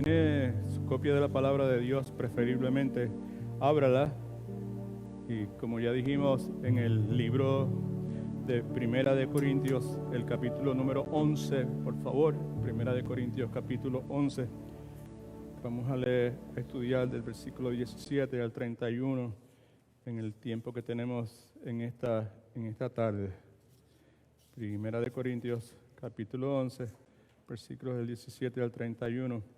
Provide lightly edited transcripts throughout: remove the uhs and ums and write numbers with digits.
tiene su copia de la palabra de Dios, preferiblemente ábrala. Y como ya dijimos en el libro de Primera de Corintios, el capítulo número 11, por favor, Primera de Corintios capítulo 11. Vamos a estudiar del versículo 17 al 31 en el tiempo que tenemos en esta tarde. Primera de Corintios capítulo 11, versículos del 17 al 31.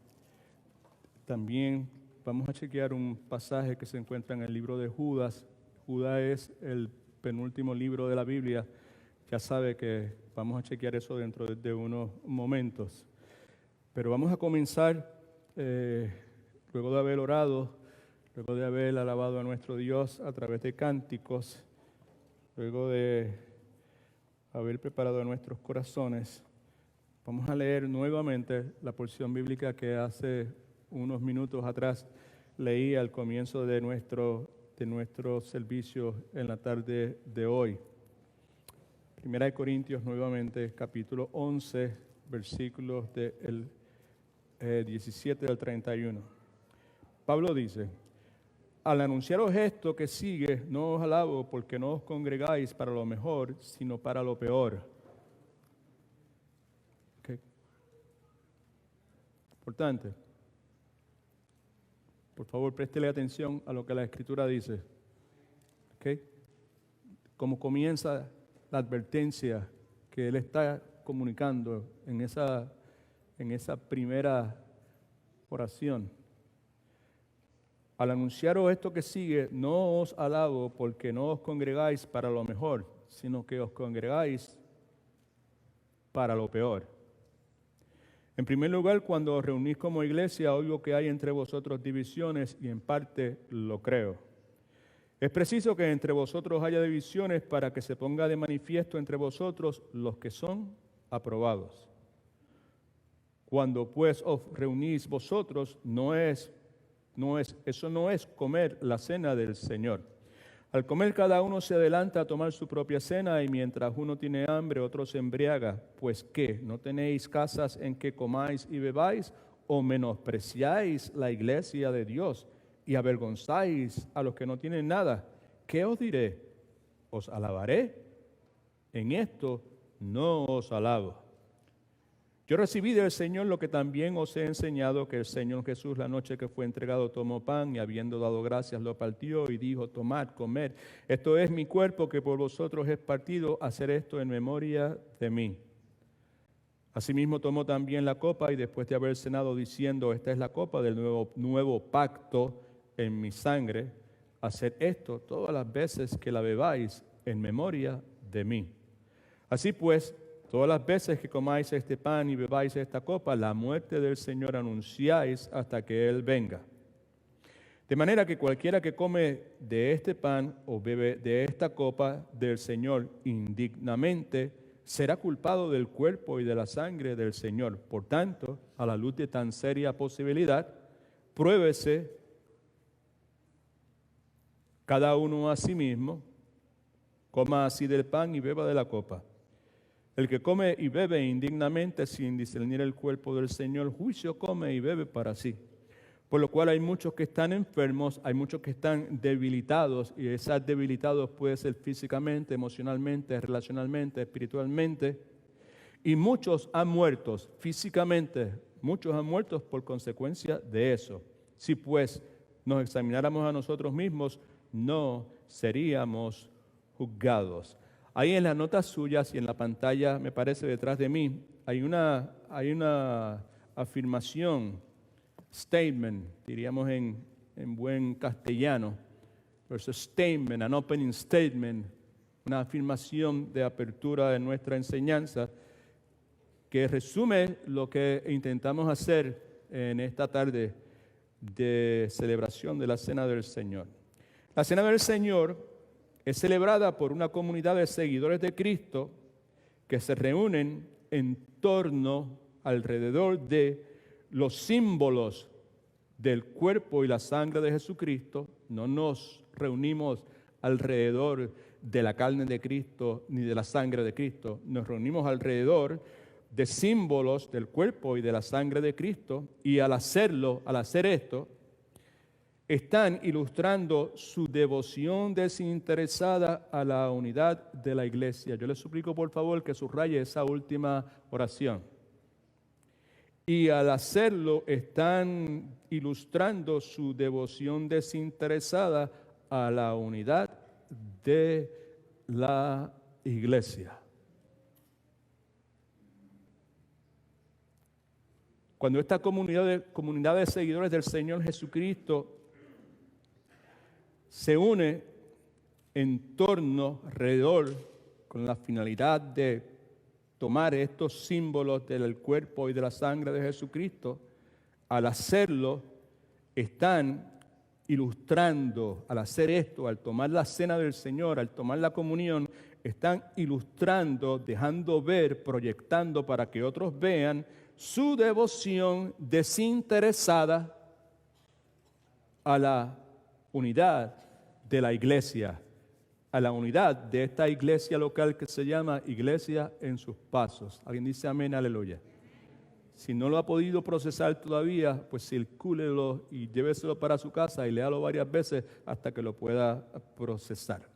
También vamos a chequear un pasaje que se encuentra en el libro de Judas. Judas es el penúltimo libro de la Biblia. Ya sabe que vamos a chequear eso dentro de unos momentos. Pero vamos a comenzar, luego de haber orado, luego de haber alabado a nuestro Dios a través de cánticos, luego de haber preparado nuestros corazones, vamos a leer nuevamente la porción bíblica que hace unos minutos atrás leí al comienzo de nuestro servicio en la tarde de hoy. Primera de Corintios nuevamente, capítulo 11, versículos del 17 al 31. Pablo dice: al anunciaros esto que sigue, no os alabo porque no os congregáis para lo mejor, sino para lo peor. Okay. Importante. Por favor, préstele atención a lo que la Escritura dice. ¿Okay? Como comienza la advertencia que él está comunicando en esa primera oración. Al anunciaros esto que sigue, no os alabo porque no os congregáis para lo mejor, sino que os congregáis para lo peor. En primer lugar, cuando os reunís como iglesia, oigo que hay entre vosotros divisiones y en parte lo creo. Es preciso que entre vosotros haya divisiones para que se ponga de manifiesto entre vosotros los que son aprobados. Cuando pues os reunís vosotros, eso no es comer la cena del Señor. Al comer cada uno se adelanta a tomar su propia cena y mientras uno tiene hambre, otro se embriaga. Pues ¿qué? ¿No tenéis casas en que comáis y bebáis? ¿O menospreciáis la iglesia de Dios y avergonzáis a los que no tienen nada? ¿Qué os diré? ¿Os alabaré? En esto no os alabo. Yo recibí del Señor lo que también os he enseñado, que el Señor Jesús la noche que fue entregado tomó pan y habiendo dado gracias lo partió y dijo: tomad, comed, esto es mi cuerpo que por vosotros es partido, hacer esto en memoria de mí. Asimismo tomó también la copa y después de haber cenado diciendo: esta es la copa del nuevo pacto en mi sangre, haced esto todas las veces que la bebáis en memoria de mí. Así pues, todas las veces que comáis este pan y bebáis esta copa, la muerte del Señor anunciáis hasta que Él venga. De manera que cualquiera que come de este pan o bebe de esta copa del Señor indignamente, será culpado del cuerpo y de la sangre del Señor. Por tanto, a la luz de tan seria posibilidad, pruébese cada uno a sí mismo, coma así del pan y beba de la copa. El que come y bebe indignamente sin discernir el cuerpo del Señor, juicio come y bebe para sí. Por lo cual hay muchos que están enfermos, hay muchos que están debilitados, y esas debilitados puede ser físicamente, emocionalmente, relacionalmente, espiritualmente. Y muchos han muerto físicamente, muchos han muerto por consecuencia de eso. Si pues nos examináramos a nosotros mismos, no seríamos juzgados. Ahí en las notas suyas y en la pantalla, me parece detrás de mí, hay una afirmación, statement, diríamos en buen castellano, versus statement, an opening statement, una afirmación de apertura de nuestra enseñanza que resume lo que intentamos hacer en esta tarde de celebración de la Cena del Señor. La Cena del Señor es celebrada por una comunidad de seguidores de Cristo que se reúnen en torno, alrededor de los símbolos del cuerpo y la sangre de Jesucristo. No nos reunimos alrededor de la carne de Cristo ni de la sangre de Cristo. Nos reunimos alrededor de símbolos del cuerpo y de la sangre de Cristo, y al hacer esto, están ilustrando su devoción desinteresada a la unidad de la iglesia. Yo les suplico por favor que subraye esa última oración. Y al hacerlo están ilustrando su devoción desinteresada a la unidad de la iglesia. Cuando esta comunidad de seguidores del Señor Jesucristo se une en torno, alrededor, con la finalidad de tomar estos símbolos del cuerpo y de la sangre de Jesucristo, al hacerlo, están ilustrando, al hacer esto, al tomar la cena del Señor, al tomar la comunión, están ilustrando, dejando ver, proyectando para que otros vean su devoción desinteresada a la unidad de la iglesia, a la unidad de esta iglesia local que se llama Iglesia en sus Pasos. ¿Alguien dice amén? Aleluya. Si no lo ha podido procesar todavía, pues circúlelo y lléveselo para su casa y léalo varias veces hasta que lo pueda procesar.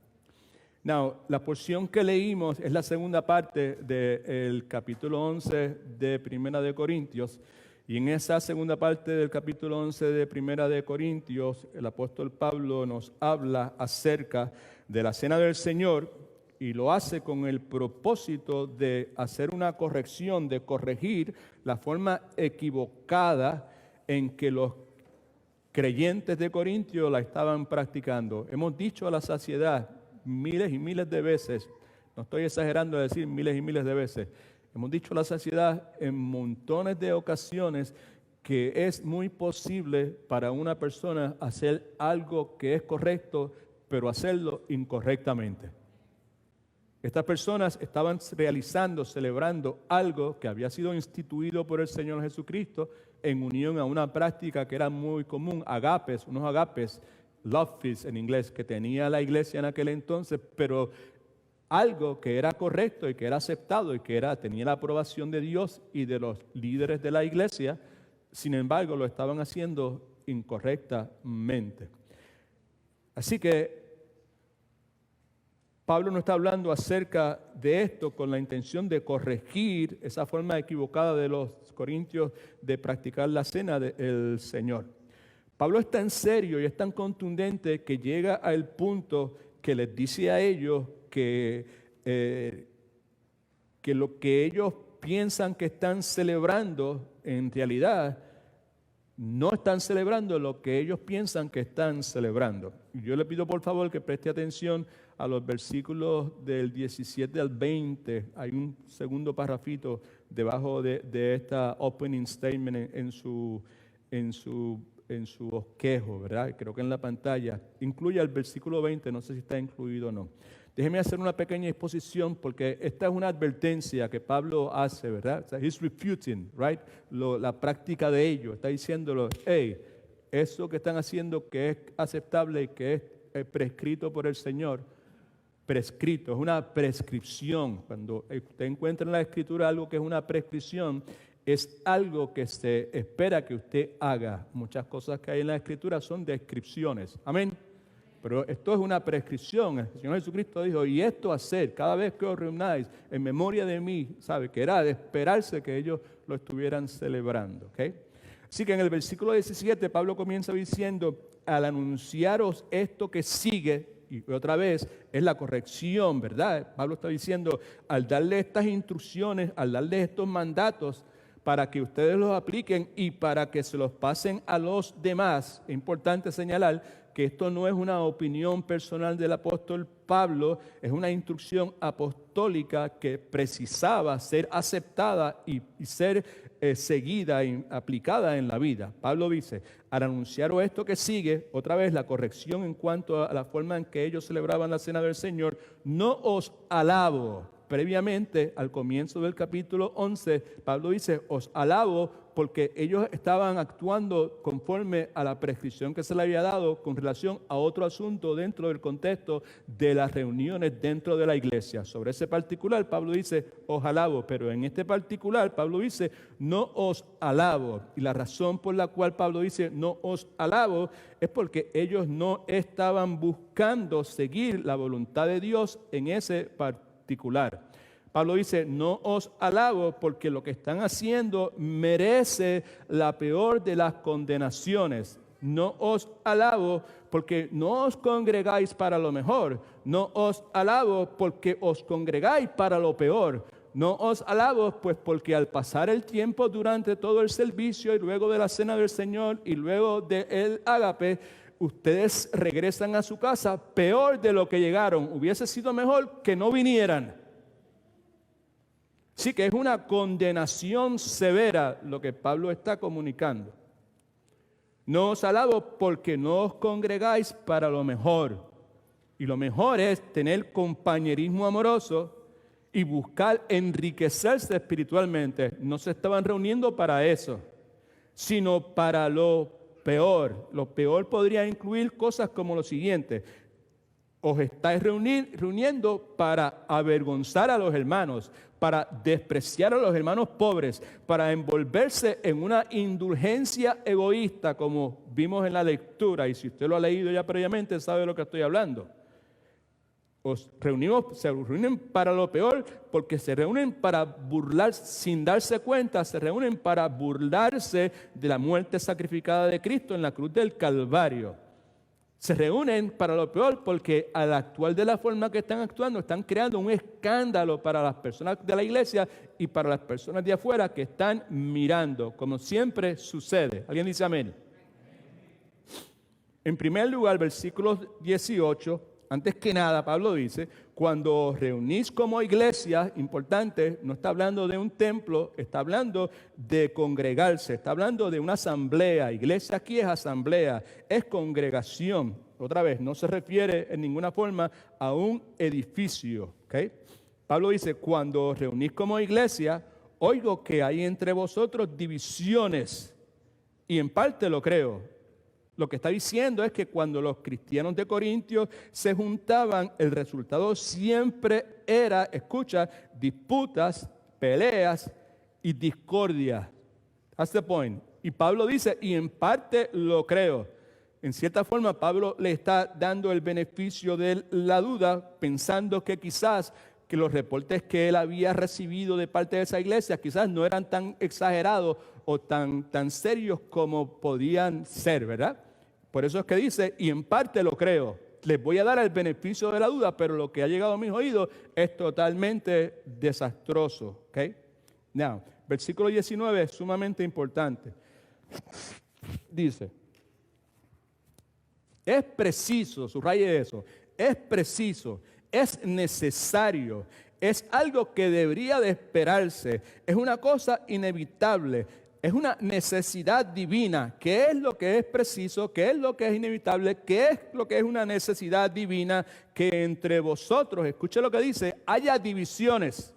Now, la porción que leímos es la segunda parte del capítulo 11 de Primera de Corintios. Y en esa segunda parte del capítulo 11 de Primera de Corintios, el apóstol Pablo nos habla acerca de la cena del Señor y lo hace con el propósito de hacer una corrección, de corregir la forma equivocada en que los creyentes de Corintio la estaban practicando. Hemos dicho a la saciedad miles y miles de veces, no estoy exagerando de decir miles y miles de veces, hemos dicho a la saciedad en montones de ocasiones que es muy posible para una persona hacer algo que es correcto, pero hacerlo incorrectamente. Estas personas estaban realizando, celebrando algo que había sido instituido por el Señor Jesucristo en unión a una práctica que era muy común, agapes, unos agapes, love feasts en inglés, que tenía la iglesia en aquel entonces, pero algo que era correcto y que era aceptado y que tenía la aprobación de Dios y de los líderes de la iglesia, sin embargo lo estaban haciendo incorrectamente. Así que Pablo no está hablando acerca de esto con la intención de corregir esa forma equivocada de los corintios de practicar la cena del Señor. Pablo es tan serio y es tan contundente que llega al punto que les dice a ellos que lo que ellos piensan que están celebrando, en realidad no están celebrando lo que ellos piensan que están celebrando. Yo le pido por favor que preste atención a los versículos del 17 al 20. Hay un segundo parrafito debajo de esta opening statement en su bosquejo, ¿verdad? Creo que en la pantalla. Incluye el versículo 20, no sé si está incluido o no. Déjeme hacer una pequeña exposición porque esta es una advertencia que Pablo hace, ¿verdad? O sea, he's refuting, right? La práctica de ellos. Está diciéndolo, hey, eso que están haciendo que es aceptable y que es prescrito por el Señor, prescrito, es una prescripción. Cuando usted encuentra en la Escritura algo que es una prescripción, es algo que se espera que usted haga. Muchas cosas que hay en la Escritura son descripciones. Amén. Pero esto es una prescripción. El Señor Jesucristo dijo, y esto hacer cada vez que os reunáis en memoria de mí, ¿sabe? Que era de esperarse que ellos lo estuvieran celebrando. ¿Okay? Así que en el versículo 17 Pablo comienza diciendo, al anunciaros esto que sigue, y otra vez es la corrección, ¿verdad? Pablo está diciendo, al darle estas instrucciones, al darle estos mandatos, para que ustedes los apliquen y para que se los pasen a los demás. Es importante señalar que esto no es una opinión personal del apóstol Pablo, es una instrucción apostólica que precisaba ser aceptada y ser seguida y aplicada en la vida. Pablo dice, al anunciaros esto que sigue, otra vez la corrección en cuanto a la forma en que ellos celebraban la cena del Señor, no os alabo, previamente, al comienzo del capítulo 11, Pablo dice, os alabo porque ellos estaban actuando conforme a la prescripción que se le había dado con relación a otro asunto dentro del contexto de las reuniones dentro de la iglesia. Sobre ese particular, Pablo dice, os alabo, pero en este particular, Pablo dice, no os alabo. Y la razón por la cual Pablo dice, no os alabo, es porque ellos no estaban buscando seguir la voluntad de Dios en ese particular. Pablo dice, no os alabo porque lo que están haciendo merece la peor de las condenaciones. No os alabo porque no os congregáis para lo mejor. No os alabo porque os congregáis para lo peor. No os alabo pues porque al pasar el tiempo durante todo el servicio y luego de la cena del Señor y luego del ágape, ustedes regresan a su casa peor de lo que llegaron. Hubiese sido mejor que no vinieran. Sí que es una condenación severa lo que Pablo está comunicando. No os alabo porque no os congregáis para lo mejor. Y lo mejor es tener compañerismo amoroso y buscar enriquecerse espiritualmente. No se estaban reuniendo para eso, sino para lo peor. Lo peor podría incluir cosas como lo siguiente. Os estáis reuniendo para avergonzar a los hermanos, para despreciar a los hermanos pobres, para envolverse en una indulgencia egoísta, como vimos en la lectura, y si usted lo ha leído ya previamente, sabe de lo que estoy hablando. Se reúnen para lo peor, porque se reúnen para burlarse, sin darse cuenta, se reúnen para burlarse de la muerte sacrificada de Cristo en la cruz del Calvario. Se reúnen para lo peor porque al actuar de la forma que están actuando, están creando un escándalo para las personas de la iglesia y para las personas de afuera que están mirando, como siempre sucede. ¿Alguien dice amén? En primer lugar, versículo 18, antes que nada, Pablo dice, cuando os reunís como iglesia, importante, no está hablando de un templo, está hablando de congregarse, está hablando de una asamblea. Iglesia aquí es asamblea, es congregación. Otra vez, no se refiere en ninguna forma a un edificio. ¿Okay? Pablo dice, cuando os reunís como iglesia, oigo que hay entre vosotros divisiones, y en parte lo creo. Lo que está diciendo es que cuando los cristianos de Corintios se juntaban, el resultado siempre era, escucha, disputas, peleas y discordia. That's the point. Y Pablo dice, y en parte lo creo. En cierta forma, Pablo le está dando el beneficio de la duda, pensando que quizás que los reportes que él había recibido de parte de esa iglesia quizás no eran tan exagerados o tan serios como podían ser, ¿verdad? Por eso es que dice, y en parte lo creo. Les voy a dar el beneficio de la duda, pero lo que ha llegado a mis oídos es totalmente desastroso. ¿Okay? Now, versículo 19 es sumamente importante. Dice, es preciso, subraye eso, es preciso, es necesario, es algo que debería de esperarse, es una cosa inevitable, es una necesidad divina. ¿Qué es lo que es preciso? ¿Qué es lo que es inevitable? ¿Qué es lo que es una necesidad divina? Que entre vosotros, escuche lo que dice, haya divisiones.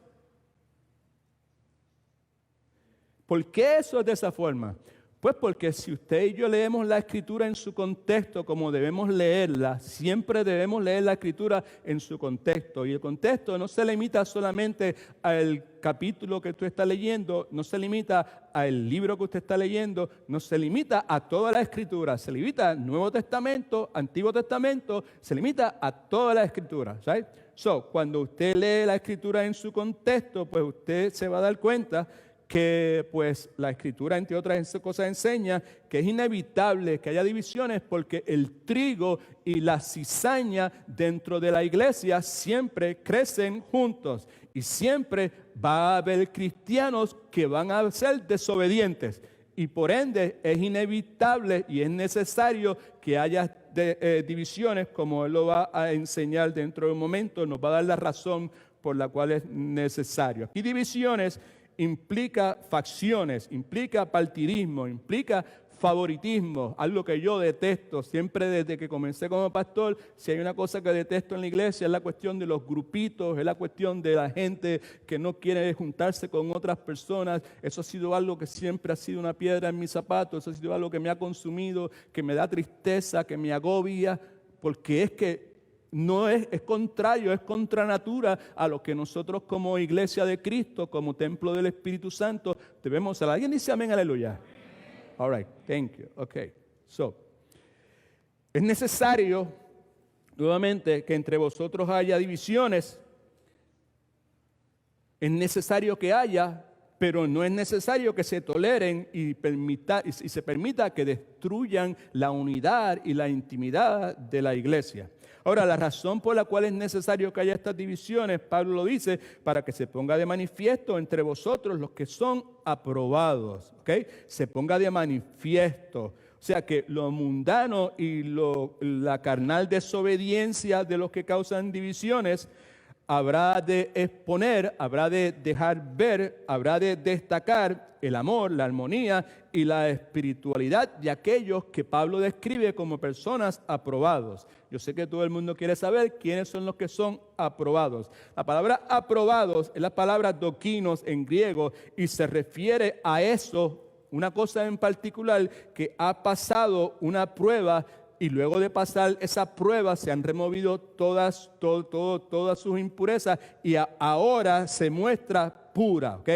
¿Por qué eso es de esa forma? Pues porque si usted y yo leemos la Escritura en su contexto como debemos leerla, siempre debemos leer la Escritura en su contexto. Y el contexto no se limita solamente al capítulo que usted está leyendo, no se limita al libro que usted está leyendo, no se limita a toda la Escritura, se limita al Nuevo Testamento, Antiguo Testamento, se limita a toda la Escritura. ¿Sabes? Cuando usted lee la Escritura en su contexto, pues usted se va a dar cuenta que pues la Escritura, entre otras cosas, enseña que es inevitable que haya divisiones porque el trigo y la cizaña dentro de la iglesia siempre crecen juntos y siempre va a haber cristianos que van a ser desobedientes y por ende es inevitable y es necesario que haya divisiones, como él lo va a enseñar dentro de un momento, nos va a dar la razón por la cual es necesario. Y divisiones implica facciones, implica partidismo, implica favoritismo, algo que yo detesto. Siempre desde que comencé como pastor, si hay una cosa que detesto en la iglesia es la cuestión de los grupitos, es la cuestión de la gente que no quiere juntarse con otras personas. Eso ha sido algo que siempre ha sido una piedra en mis zapatos, eso ha sido algo que me ha consumido, que me da tristeza, que me agobia, porque es que no es contrario, es contra natura a lo que nosotros como iglesia de Cristo, como templo del Espíritu Santo, debemos hacer. ¿Alguien dice amén, aleluya? All right, thank you. Okay, so, es necesario, nuevamente, que entre vosotros haya divisiones. Es necesario que haya, pero no es necesario que se toleren y se permita que destruyan la unidad y la intimidad de la iglesia. Ahora, la razón por la cual es necesario que haya estas divisiones, Pablo lo dice, para que se ponga de manifiesto entre vosotros los que son aprobados, ¿ok? Se ponga de manifiesto. O sea que lo mundano y la carnal desobediencia de los que causan divisiones habrá de exponer, habrá de dejar ver, habrá de destacar el amor, la armonía y la espiritualidad de aquellos que Pablo describe como personas aprobados. Yo sé que todo el mundo quiere saber quiénes son los que son aprobados. La palabra aprobados es la palabra dokinos en griego y se refiere a eso, una cosa en particular que ha pasado una prueba y luego de pasar esa prueba se han removido todas sus impurezas y ahora se muestra pura, ¿ok?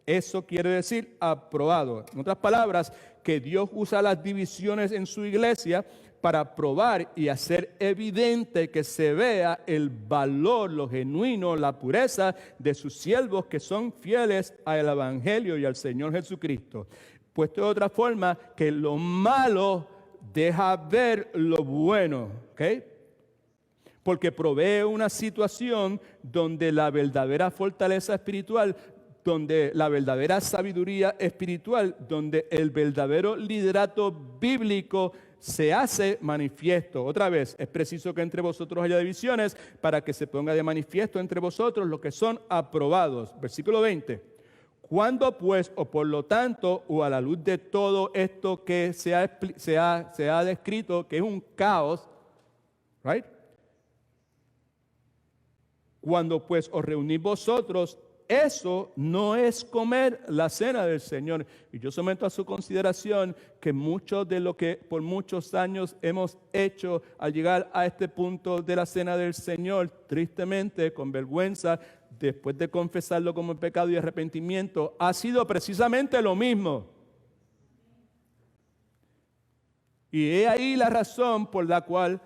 Eso quiere decir aprobado. En otras palabras, que Dios usa las divisiones en su iglesia para probar y hacer evidente que se vea el valor, lo genuino, la pureza de sus siervos que son fieles al Evangelio y al Señor Jesucristo. Puesto de otra forma, que lo malo deja ver lo bueno, ¿ok? Porque provee una situación donde la verdadera fortaleza espiritual, donde la verdadera sabiduría espiritual, donde el verdadero liderato bíblico se hace manifiesto. Otra vez, es preciso que entre vosotros haya divisiones para que se ponga de manifiesto entre vosotros los que son aprobados. Versículo 20. ¿Cuándo pues, o por lo tanto, o a la luz de todo esto que se ha descrito, que es un caos, right? Cuando pues os reunís vosotros, eso no es comer la cena del Señor. Y yo someto a su consideración que mucho de lo que por muchos años hemos hecho al llegar a este punto de la cena del Señor, tristemente, con vergüenza, después de confesarlo como pecado y arrepentimiento, ha sido precisamente lo mismo. Y he ahí la razón por la cual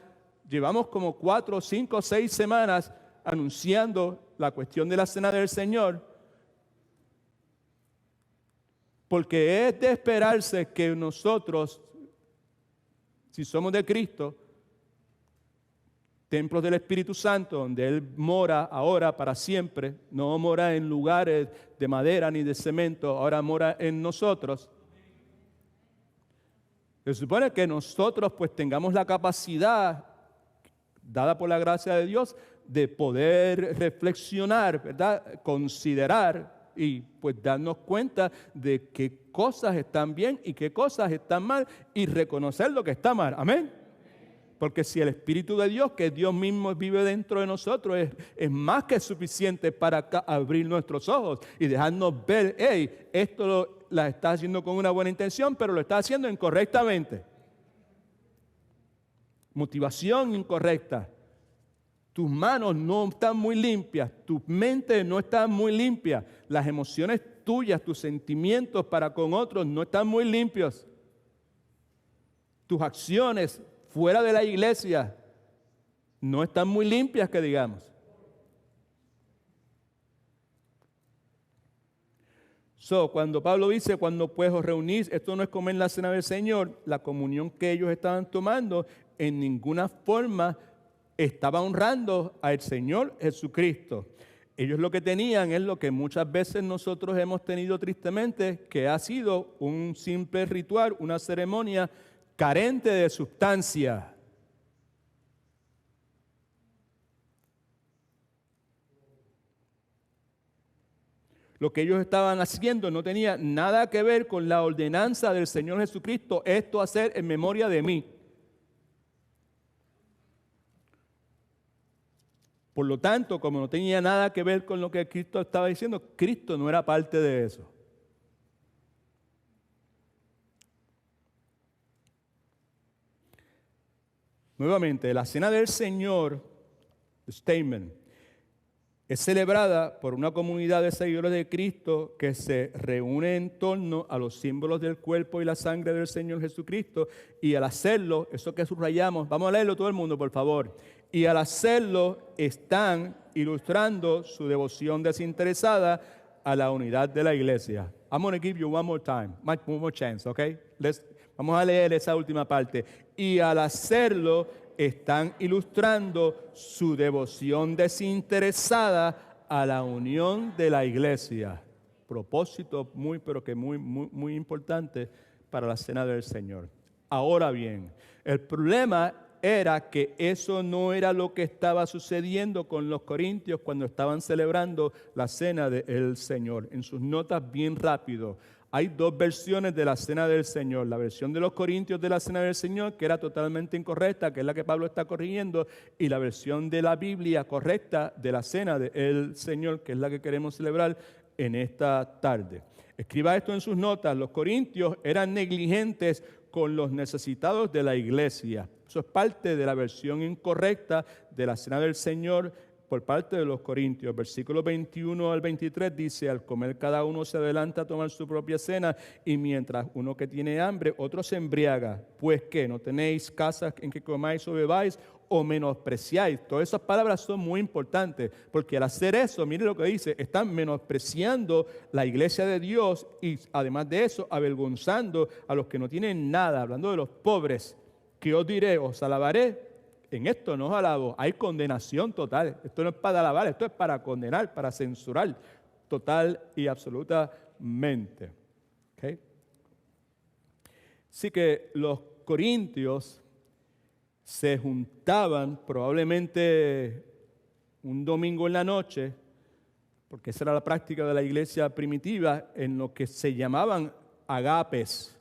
llevamos como 4, 5, 6 semanas anunciando la cuestión de la cena del Señor, porque es de esperarse que nosotros, si somos de Cristo, templos del Espíritu Santo, donde Él mora ahora para siempre, no mora en lugares de madera ni de cemento, ahora mora en nosotros. Se supone que nosotros pues tengamos la capacidad, dada por la gracia de Dios, de poder reflexionar, ¿verdad? Considerar y pues darnos cuenta de qué cosas están bien y qué cosas están mal y reconocer lo que está mal. Amén. Porque si el Espíritu de Dios, que Dios mismo vive dentro de nosotros, es más que suficiente para abrir nuestros ojos y dejarnos ver, hey, esto la está haciendo con una buena intención, pero lo está haciendo incorrectamente. Motivación incorrecta. Tus manos no están muy limpias, tu mente no está muy limpia, las emociones tuyas, tus sentimientos para con otros no están muy limpios. Tus acciones fuera de la iglesia no están muy limpias, que digamos. Cuando Pablo dice, cuando pues os reunís, esto no es comer la cena del Señor, la comunión que ellos estaban tomando en ninguna forma estaba honrando al Señor Jesucristo. Ellos lo que tenían es lo que muchas veces nosotros hemos tenido tristemente, que ha sido un simple ritual, una ceremonia carente de sustancia. Lo que ellos estaban haciendo no tenía nada que ver con la ordenanza del Señor Jesucristo, esto hacer en memoria de mí. Por lo tanto, como no tenía nada que ver con lo que Cristo estaba diciendo, Cristo no era parte de eso. Nuevamente, la cena del Señor, statement, es celebrada por una comunidad de seguidores de Cristo que se reúne en torno a los símbolos del cuerpo y la sangre del Señor Jesucristo, y al hacerlo, eso que subrayamos, vamos a leerlo todo el mundo, por favor, y al hacerlo están ilustrando su devoción desinteresada a la unidad de la iglesia. I'm going to give you one more time, one more chance, okay? Vamos a leer esa última parte. Y al hacerlo están ilustrando su devoción desinteresada a la unión de la iglesia. Propósito muy importante para la cena del Señor. Ahora bien, el problema era que eso no era lo que estaba sucediendo con los corintios cuando estaban celebrando la cena del Señor. En sus notas, bien rápido, hay dos versiones de la cena del Señor. La versión de los corintios de la cena del Señor, que era totalmente incorrecta, que es la que Pablo está corrigiendo, y la versión de la Biblia correcta de la cena del Señor, que es la que queremos celebrar en esta tarde. Escriba esto en sus notas. Los corintios eran negligentes con los necesitados de la iglesia. Eso es parte de la versión incorrecta de la cena del Señor por parte de los corintios. Versículos 21 al 23 dice: al comer cada uno se adelanta a tomar su propia cena, y mientras uno que tiene hambre, otro se embriaga. Pues ¿qué? ¿No tenéis casas en que comáis o bebáis, o menospreciáis? Todas esas palabras son muy importantes, porque al hacer eso, mire lo que dice, están menospreciando la iglesia de Dios, y además de eso, avergonzando a los que no tienen nada, hablando de los pobres. ¿Qué os diré? ¿Os alabaré? En esto no os alabo, hay condenación total. Esto no es para alabar, esto es para condenar, para censurar total y absolutamente. ¿Okay? Así que los corintios se juntaban probablemente un domingo en la noche, porque esa era la práctica de la iglesia primitiva, en lo que se llamaban agapes.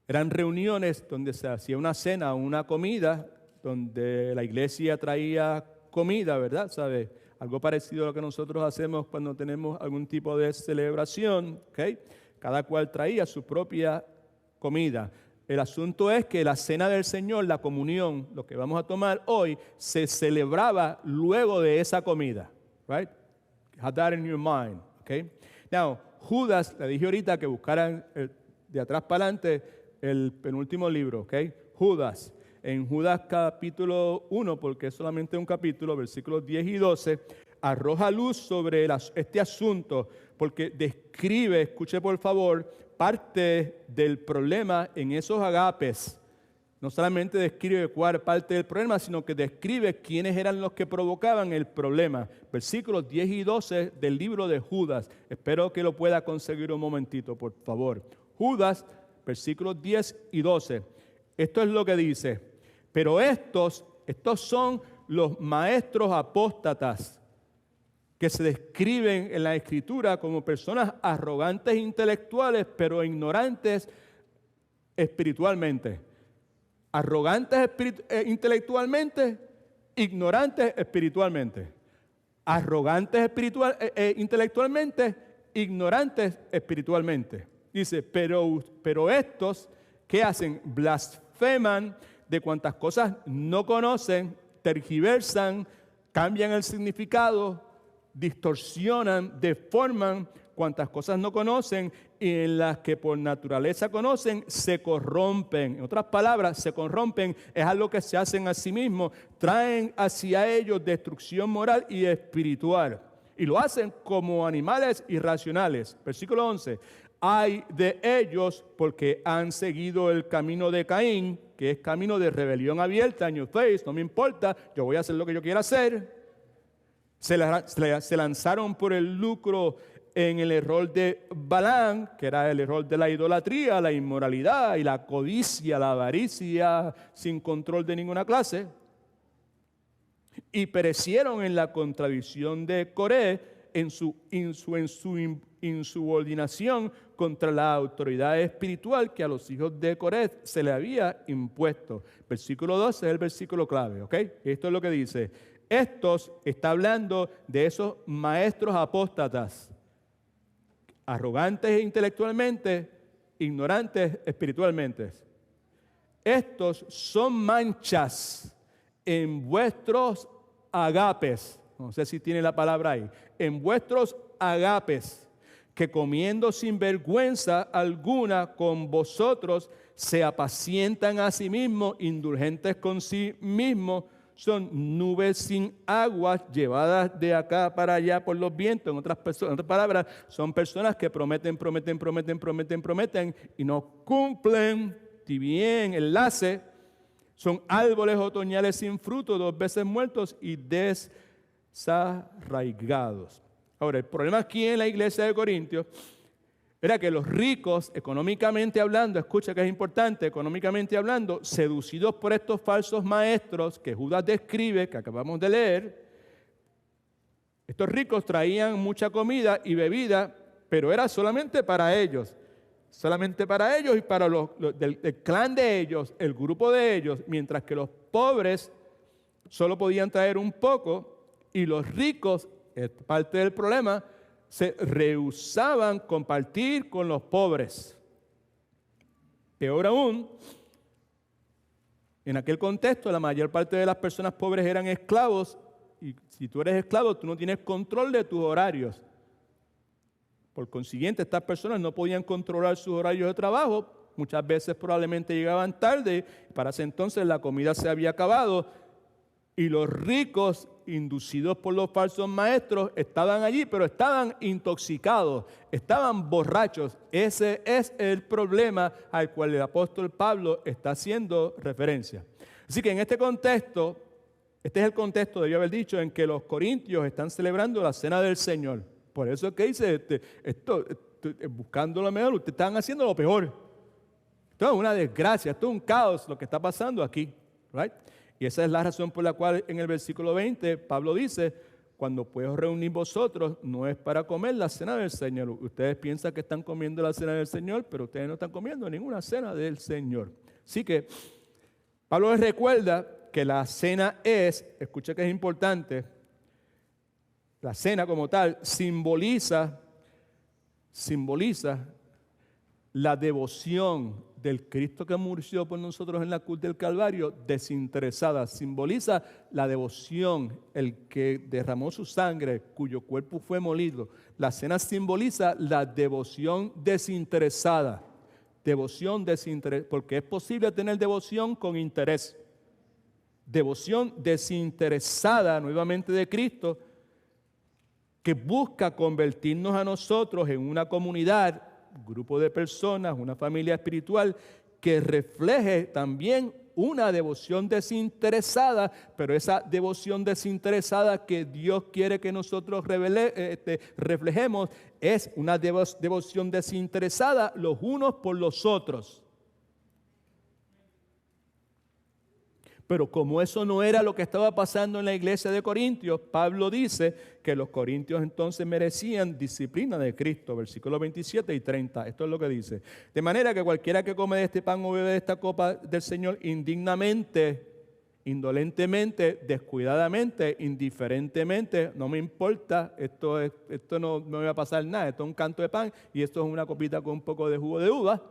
Eran reuniones donde se hacía una cena, una comida, donde la iglesia traía comida, ¿verdad? ¿Sabe? Algo parecido a lo que nosotros hacemos cuando tenemos algún tipo de celebración, ¿ok? Cada cual traía su propia comida. El asunto es que la cena del Señor, la comunión, lo que vamos a tomar hoy, se celebraba luego de esa comida, right? Have that in your mind, ¿ok? Now, Judas, le dije ahorita que buscaran de atrás para adelante el penúltimo libro, ¿ok? Judas. En Judas capítulo 1, porque es solamente un capítulo, versículos 10 y 12, arroja luz sobre este asunto, porque describe, escuche por favor, parte del problema en esos agapes. No solamente describe cuál parte del problema, sino que describe quiénes eran los que provocaban el problema. Versículos 10 y 12 del libro de Judas. Espero que lo pueda conseguir un momentito, por favor. Judas, versículos 10 y 12. Esto es lo que dice: pero estos son los maestros apóstatas que se describen en la Escritura como personas arrogantes intelectuales, pero ignorantes espiritualmente. Arrogantes intelectualmente, ignorantes espiritualmente. Arrogantes intelectualmente, ignorantes espiritualmente. Dice, pero estos, ¿qué hacen? Blasfeman de cuantas cosas no conocen, tergiversan, cambian el significado, distorsionan, deforman cuantas cosas no conocen, y en las que por naturaleza conocen, se corrompen. En otras palabras, se corrompen, es algo que se hacen a sí mismos, traen hacia ellos destrucción moral y espiritual, y lo hacen como animales irracionales. Versículo 11. Ay de ellos, porque han seguido el camino de Caín, que es camino de rebelión abierta, en your face, no me importa, yo voy a hacer lo que yo quiera hacer. Se lanzaron por el lucro en el error de Balaam, que era el error de la idolatría, la inmoralidad y la codicia, la avaricia sin control de ninguna clase. Y perecieron en la contradicción de Coré, en su insubordinación contra la autoridad espiritual que a los hijos de Coré se le había impuesto. Versículo 12 es el versículo clave, ¿ok? Esto es lo que dice. Estos, está hablando de esos maestros apóstatas, arrogantes intelectualmente, ignorantes espiritualmente. Estos son manchas en vuestros agapes. No sé si tiene la palabra ahí. En vuestros agapes, que comiendo sin vergüenza alguna con vosotros, se apacientan a sí mismos, indulgentes con sí mismos, son nubes sin agua llevadas de acá para allá por los vientos. En otras palabras, son personas que prometen y no cumplen. Y bien, enlace, son árboles otoñales sin fruto, 2 veces muertos y desarraigados. Ahora, el problema aquí en la iglesia de Corintios era que los ricos, económicamente hablando, escucha que es importante, económicamente hablando, seducidos por estos falsos maestros que Judas describe, que acabamos de leer, estos ricos traían mucha comida y bebida, pero era solamente para ellos y para el clan de ellos, el grupo de ellos, mientras que los pobres solo podían traer un poco y los ricos, parte del problema, se rehusaban compartir con los pobres. Peor aún, en aquel contexto la mayor parte de las personas pobres eran esclavos y si tú eres esclavo tú no tienes control de tus horarios. Por consiguiente, estas personas no podían controlar sus horarios de trabajo, muchas veces probablemente llegaban tarde, para ese entonces la comida se había acabado y los ricos, inducidos por los falsos maestros, estaban allí, pero estaban intoxicados, estaban borrachos. Ese es el problema al cual el apóstol Pablo está haciendo referencia. Así que en este contexto, este es el contexto, debía haber dicho, en que los corintios están celebrando la cena del Señor. Por eso es que dice, buscando lo mejor, ustedes están haciendo lo peor. Esto es una desgracia, esto es un caos lo que está pasando aquí. Right? Y esa es la razón por la cual en el versículo 20 Pablo dice, cuando puedo reunir vosotros, no es para comer la cena del Señor. Ustedes piensan que están comiendo la cena del Señor, pero ustedes no están comiendo ninguna cena del Señor. Así que Pablo les recuerda que la cena es, escucha que es importante, la cena como tal simboliza la devoción del Cristo que murió por nosotros en la cruz del Calvario desinteresada. Simboliza la devoción, el que derramó su sangre, cuyo cuerpo fue molido. La cena simboliza la devoción desinteresada. Devoción desinteresada, porque es posible tener devoción con interés. Devoción desinteresada nuevamente de Cristo, que busca convertirnos a nosotros en una comunidad, un grupo de personas, una familia espiritual que refleje también una devoción desinteresada, pero esa devoción desinteresada que Dios quiere que nosotros reflejemos es una devoción desinteresada los unos por los otros. Pero como eso no era lo que estaba pasando en la iglesia de Corintios, Pablo dice que los corintios entonces merecían disciplina de Cristo, versículos 27 y 30. Esto es lo que dice. De manera que cualquiera que come de este pan o bebe de esta copa del Señor indignamente, indolentemente, descuidadamente, indiferentemente, no me importa, esto no me va a pasar nada, esto es un canto de pan y esto es una copita con un poco de jugo de uva,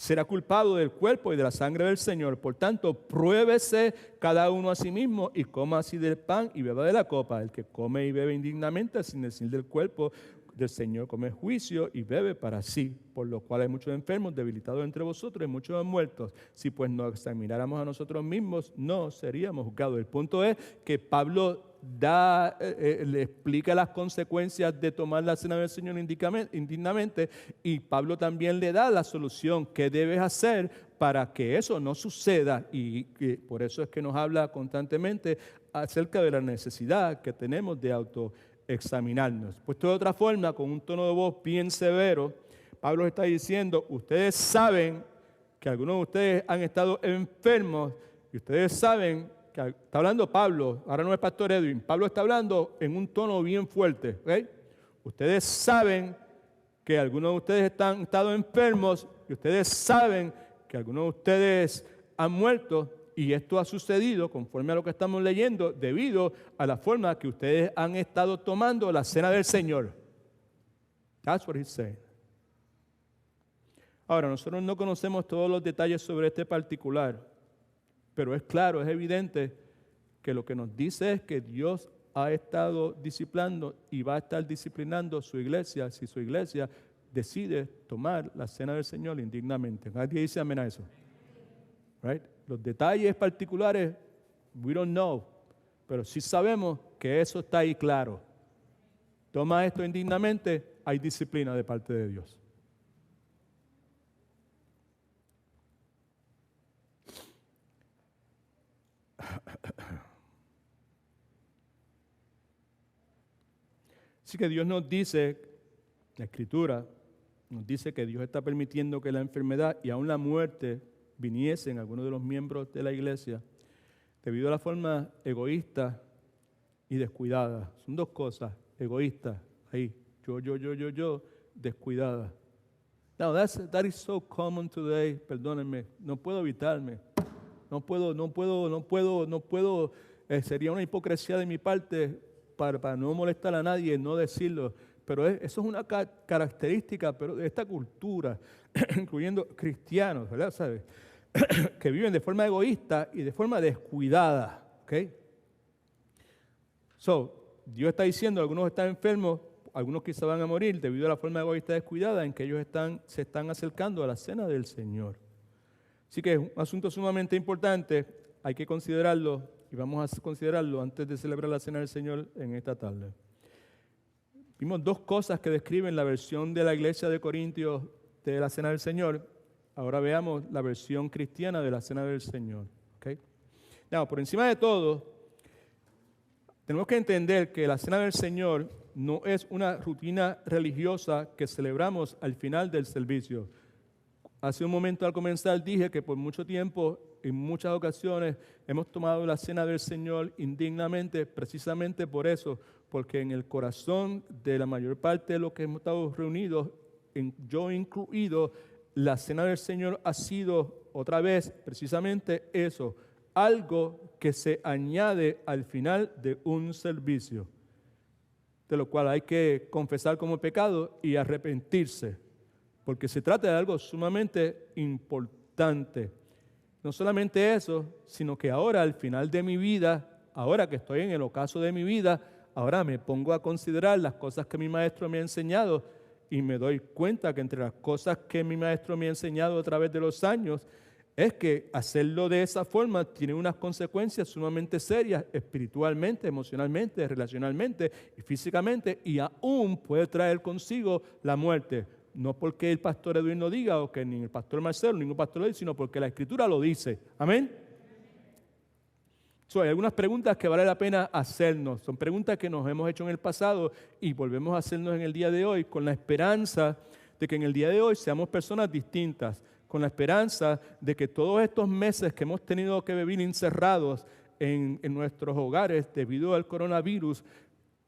será culpado del cuerpo y de la sangre del Señor. Por tanto, pruébese cada uno a sí mismo y coma así del pan y beba de la copa. El que come y bebe indignamente sin decir del cuerpo del Señor come juicio y bebe para sí, por lo cual hay muchos enfermos, debilitados entre vosotros y muchos muertos. Si pues nos examináramos a nosotros mismos, no seríamos juzgados. El punto es que Pablo le explica las consecuencias de tomar la cena del Señor indignamente, y Pablo también le da la solución que debes hacer para que eso no suceda, y por eso es que nos habla constantemente acerca de la necesidad que tenemos de autoexaminarnos. Puesto de otra forma, con un tono de voz bien severo, Pablo está diciendo, ustedes saben que algunos de ustedes han estado enfermos y ustedes saben que que está hablando Pablo, ahora no es Pastor Edwin, Pablo está hablando en un tono bien fuerte. ¿Okay? Ustedes saben que algunos de ustedes han estado enfermos y ustedes saben que algunos de ustedes han muerto y esto ha sucedido conforme a lo que estamos leyendo debido a la forma que ustedes han estado tomando la cena del Señor. That's what he's saying. Ahora, nosotros no conocemos todos los detalles sobre este particular, pero es claro, es evidente que lo que nos dice es que Dios ha estado disciplinando y va a estar disciplinando su iglesia si su iglesia decide tomar la cena del Señor indignamente. ¿Alguien dice amén a eso? Right? Los detalles particulares, we don't know, pero sí sabemos que eso está ahí claro. Toma esto indignamente, hay disciplina de parte de Dios. Así que Dios nos dice, la Escritura nos dice que Dios está permitiendo que la enfermedad y aún la muerte viniesen a algunos de los miembros de la iglesia debido a la forma egoísta y descuidada. Son dos cosas, egoísta, ahí, yo, descuidada. Now, that is so common today, perdónenme, no puedo evitarme. No puedo, sería una hipocresía de mi parte para no molestar a nadie, no decirlo, pero eso es una característica de esta cultura, incluyendo cristianos, ¿verdad? ¿Sabes? Que viven de forma egoísta y de forma descuidada, ¿ok? Dios está diciendo, algunos están enfermos, algunos quizá van a morir debido a la forma egoísta y descuidada en que ellos se están acercando a la cena del Señor. Así que es un asunto sumamente importante, hay que considerarlo y vamos a considerarlo antes de celebrar la cena del Señor en esta tarde. Vimos dos cosas que describen la versión de la iglesia de Corintios de la cena del Señor. Ahora veamos la versión cristiana de la cena del Señor. ¿Okay? Now, por encima de todo, tenemos que entender que la cena del Señor no es una rutina religiosa que celebramos al final del servicio. Hace un momento al comenzar dije que por mucho tiempo, en muchas ocasiones, hemos tomado la cena del Señor indignamente, precisamente por eso, porque en el corazón de la mayor parte de los que hemos estado reunidos, yo incluido, la cena del Señor ha sido otra vez precisamente eso, algo que se añade al final de un servicio, de lo cual hay que confesar como pecado y arrepentirse. Porque se trata de algo sumamente importante. No solamente eso, sino que ahora al final de mi vida, ahora que estoy en el ocaso de mi vida, ahora me pongo a considerar las cosas que mi maestro me ha enseñado y me doy cuenta que entre las cosas que mi maestro me ha enseñado a través de los años es que hacerlo de esa forma tiene unas consecuencias sumamente serias espiritualmente, emocionalmente, relacionalmente y físicamente y aún puede traer consigo la muerte. No porque el pastor Edwin lo diga o que ni el pastor Marcelo, ningún pastor lo dice, sino porque la Escritura lo dice. Amén. Hay algunas preguntas que vale la pena hacernos. Son preguntas que nos hemos hecho en el pasado y volvemos a hacernos en el día de hoy con la esperanza de que en el día de hoy seamos personas distintas, con la esperanza de que todos estos meses que hemos tenido que vivir encerrados en nuestros hogares debido al coronavirus,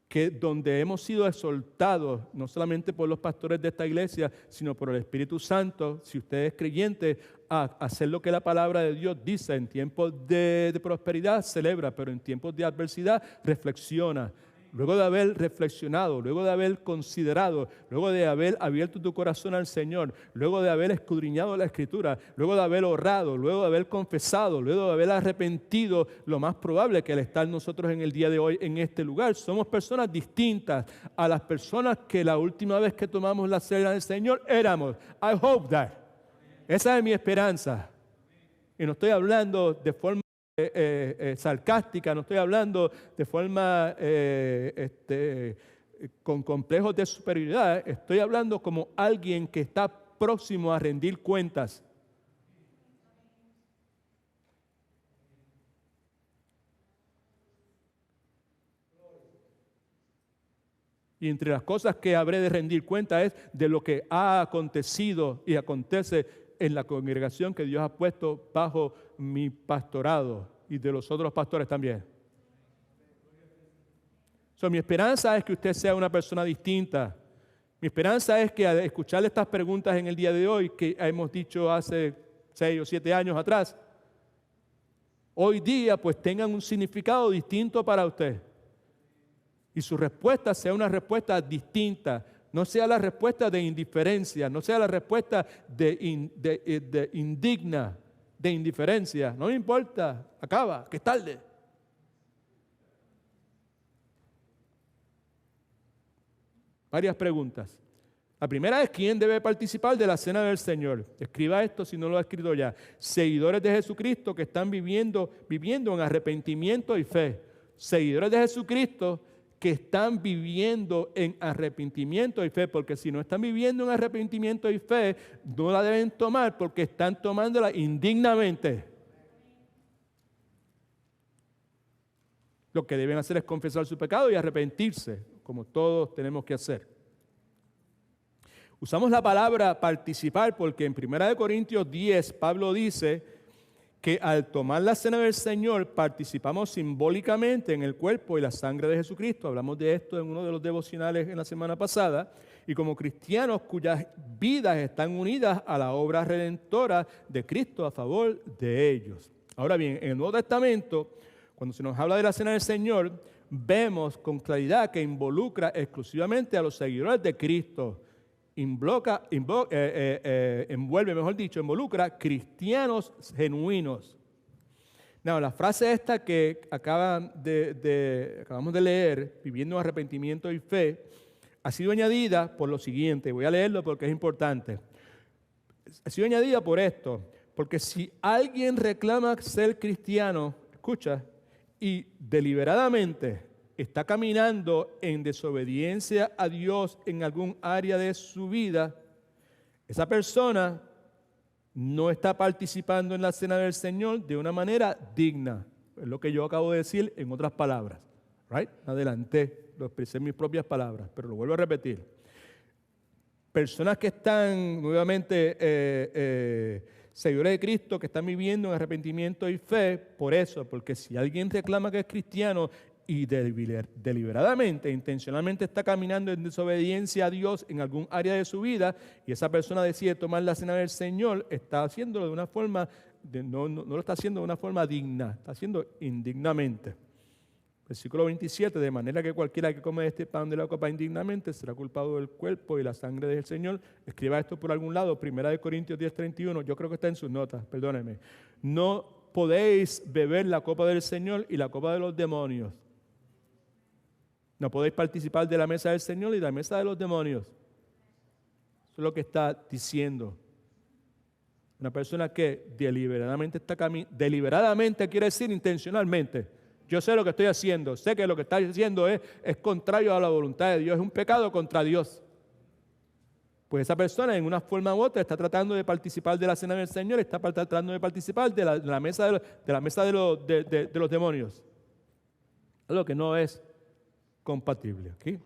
que donde hemos sido exhortados, no solamente por los pastores de esta iglesia, sino por el Espíritu Santo, si usted es creyente, a hacer lo que la palabra de Dios dice. En tiempos de prosperidad, celebra, pero en tiempos de adversidad, reflexiona. Luego de haber reflexionado, luego de haber considerado, luego de haber abierto tu corazón al Señor, luego de haber escudriñado la Escritura, luego de haber orado, luego de haber confesado, luego de haber arrepentido, lo más probable es que al estar nosotros en el día de hoy en este lugar, somos personas distintas a las personas que la última vez que tomamos la cena del Señor éramos. I hope that. Esa es mi esperanza. Y no estoy hablando de forma sarcástica, no estoy hablando de forma con complejos de superioridad, estoy hablando como alguien que está próximo a rendir cuentas. Y entre las cosas que habré de rendir cuenta es de lo que ha acontecido y acontece en la congregación que Dios ha puesto bajo mi pastorado. y de los otros pastores también. Mi esperanza es que usted sea una persona distinta. Mi esperanza es que al escuchar estas preguntas en el día de hoy, que hemos dicho hace 6 o 7 años atrás, hoy día pues tengan un significado distinto para usted. Y su respuesta sea una respuesta distinta. No sea la respuesta de indiferencia, no sea la respuesta de indigna, de indiferencia. No me importa, acaba, que es tarde. Varias preguntas. La primera es, ¿quién debe participar de la cena del Señor? Escriba esto si no lo ha escrito ya. Seguidores de Jesucristo que están viviendo en arrepentimiento y fe. Seguidores de Jesucristo que están viviendo en arrepentimiento y fe, porque si no están viviendo en arrepentimiento y fe, no la deben tomar porque están tomándola indignamente. Lo que deben hacer es confesar su pecado y arrepentirse, como todos tenemos que hacer. Usamos la palabra participar porque en 1 Corintios 10 Pablo dice que al tomar la cena del Señor participamos simbólicamente en el cuerpo y la sangre de Jesucristo. Hablamos de esto en uno de los devocionales en la semana pasada. Y como cristianos cuyas vidas están unidas a la obra redentora de Cristo a favor de ellos. Ahora bien, en el Nuevo Testamento, cuando se nos habla de la cena del Señor, vemos con claridad que involucra exclusivamente a los seguidores de Cristo. Involucra cristianos genuinos. La frase esta que acabamos de leer, viviendo en arrepentimiento y fe, ha sido añadida por lo siguiente. Voy a leerlo porque es importante. Ha sido añadida por esto, porque si alguien reclama ser cristiano, escucha, y deliberadamente está caminando en desobediencia a Dios en algún área de su vida, esa persona no está participando en la cena del Señor de una manera digna. Es lo que yo acabo de decir en otras palabras. Right? Adelanté, lo expresé en mis propias palabras, pero lo vuelvo a repetir. Personas que están nuevamente seguidores de Cristo, que están viviendo en arrepentimiento y fe, por eso, porque si alguien reclama que es cristiano y deliberadamente, intencionalmente está caminando en desobediencia a Dios en algún área de su vida y esa persona decide tomar la cena del Señor, está haciéndolo de una forma, no lo está haciendo de una forma digna, está haciendo indignamente. Versículo 27, de manera que cualquiera que come este pan de la copa indignamente será culpado del cuerpo y la sangre del Señor. Escriba esto por algún lado, 1 Corintios 10:31, yo creo que está en sus notas, perdónenme. No podéis beber la copa del Señor y la copa de los demonios. No podéis participar de la mesa del Señor y de la mesa de los demonios. Eso es lo que está diciendo. Una persona que deliberadamente está caminando, deliberadamente quiere decir intencionalmente. Yo sé lo que estoy haciendo, sé que lo que está haciendo es contrario a la voluntad de Dios, es un pecado contra Dios. Pues esa persona en una forma u otra está tratando de participar de la cena del Señor, está tratando de participar de la mesa de los demonios. Es lo que no es compatible. ¿Okay?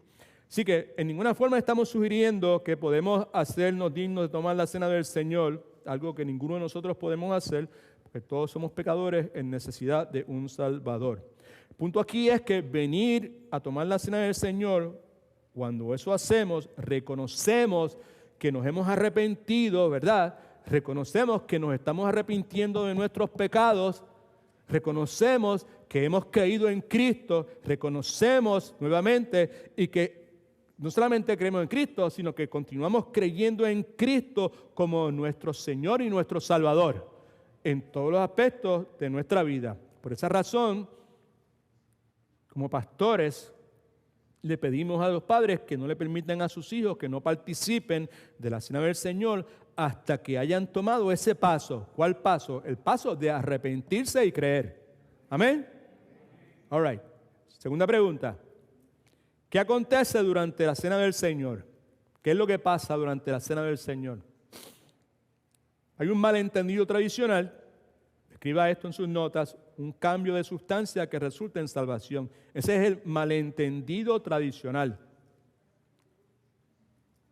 Así que en ninguna forma estamos sugiriendo que podemos hacernos dignos de tomar la cena del Señor, algo que ninguno de nosotros podemos hacer, porque todos somos pecadores en necesidad de un Salvador. El punto aquí es que venir a tomar la cena del Señor, cuando eso hacemos, reconocemos que nos hemos arrepentido, ¿verdad? Reconocemos que nos estamos arrepintiendo de nuestros pecados, reconocemos que hemos creído en Cristo, reconocemos nuevamente y que no solamente creemos en Cristo, sino que continuamos creyendo en Cristo como nuestro Señor y nuestro Salvador en todos los aspectos de nuestra vida. Por esa razón, como pastores, le pedimos a los padres que no le permitan a sus hijos que no participen de la cena del Señor hasta que hayan tomado ese paso. ¿Cuál paso? El paso de arrepentirse y creer. ¿Amén? All right. Segunda pregunta. ¿Qué acontece durante la cena del Señor? ¿Qué es lo que pasa durante la cena del Señor? Hay un malentendido tradicional, escriba esto en sus notas, un cambio de sustancia que resulta en salvación. Ese es el malentendido tradicional.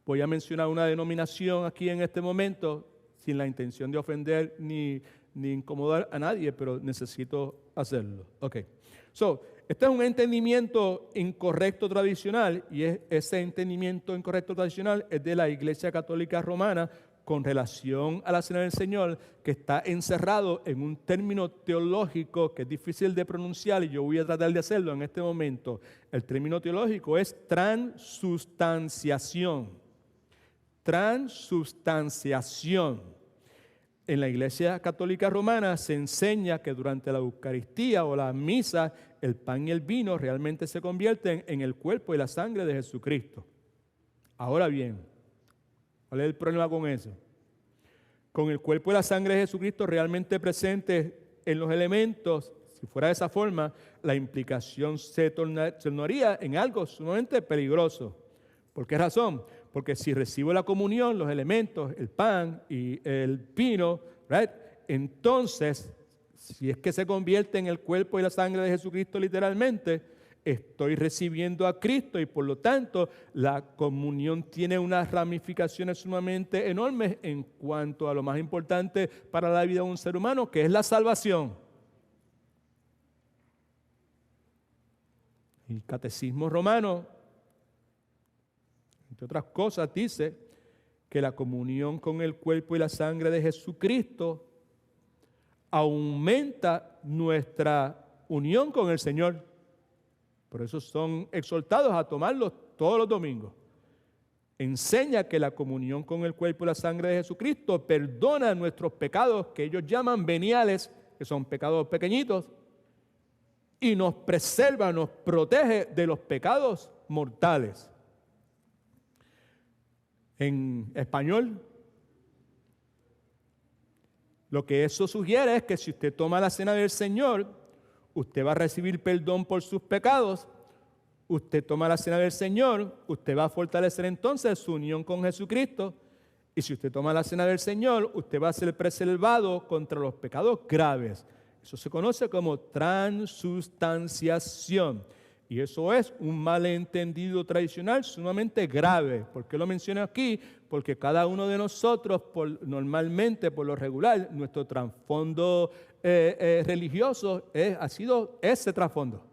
Voy a mencionar una denominación aquí en este momento, sin la intención de ofender ni ni incomodar a nadie, pero necesito hacerlo. Ok. Este es un entendimiento incorrecto tradicional, y ese entendimiento incorrecto tradicional es de la Iglesia Católica Romana con relación a la Cena del Señor, que está encerrado en un término teológico que es difícil de pronunciar, y yo voy a tratar de hacerlo en este momento. El término teológico es transubstanciación. Transubstanciación. En la Iglesia Católica Romana se enseña que durante la Eucaristía o la misa, el pan y el vino realmente se convierten en el cuerpo y la sangre de Jesucristo. Ahora bien, ¿cuál es el problema con eso? Con el cuerpo y la sangre de Jesucristo realmente presentes en los elementos, si fuera de esa forma, la implicación se tornaría en algo sumamente peligroso. ¿Por qué razón? Porque si recibo la comunión, los elementos, el pan y el vino, right, entonces, si es que se convierte en el cuerpo y la sangre de Jesucristo literalmente, estoy recibiendo a Cristo, y por lo tanto la comunión tiene unas ramificaciones sumamente enormes en cuanto a lo más importante para la vida de un ser humano, que es la salvación. El Catecismo Romano, entre otras cosas, dice que la comunión con el cuerpo y la sangre de Jesucristo aumenta nuestra unión con el Señor. Por eso son exhortados a tomarlos todos los domingos. Enseña que la comunión con el cuerpo y la sangre de Jesucristo perdona nuestros pecados, que ellos llaman veniales, que son pecados pequeñitos, y nos preserva, nos protege de los pecados mortales. En español, lo que eso sugiere es que si usted toma la cena del Señor, usted va a recibir perdón por sus pecados. Usted toma la cena del Señor, usted va a fortalecer entonces su unión con Jesucristo. Y si usted toma la cena del Señor, usted va a ser preservado contra los pecados graves. Eso se conoce como transubstanciación. Y eso es un malentendido tradicional sumamente grave. ¿Por qué lo menciono aquí? Porque cada uno de nosotros, normalmente, por lo regular, nuestro trasfondo religioso ha sido ese trasfondo.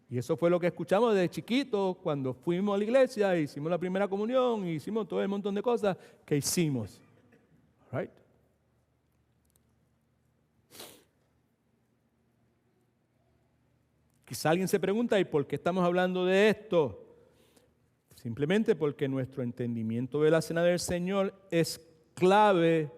Y eso fue lo que escuchamos desde chiquito cuando fuimos a la iglesia, hicimos la primera comunión, hicimos todo el montón de cosas que hicimos. Right? Quizá alguien se pregunta, ¿y por qué estamos hablando de esto? Simplemente porque nuestro entendimiento de la cena del Señor es clave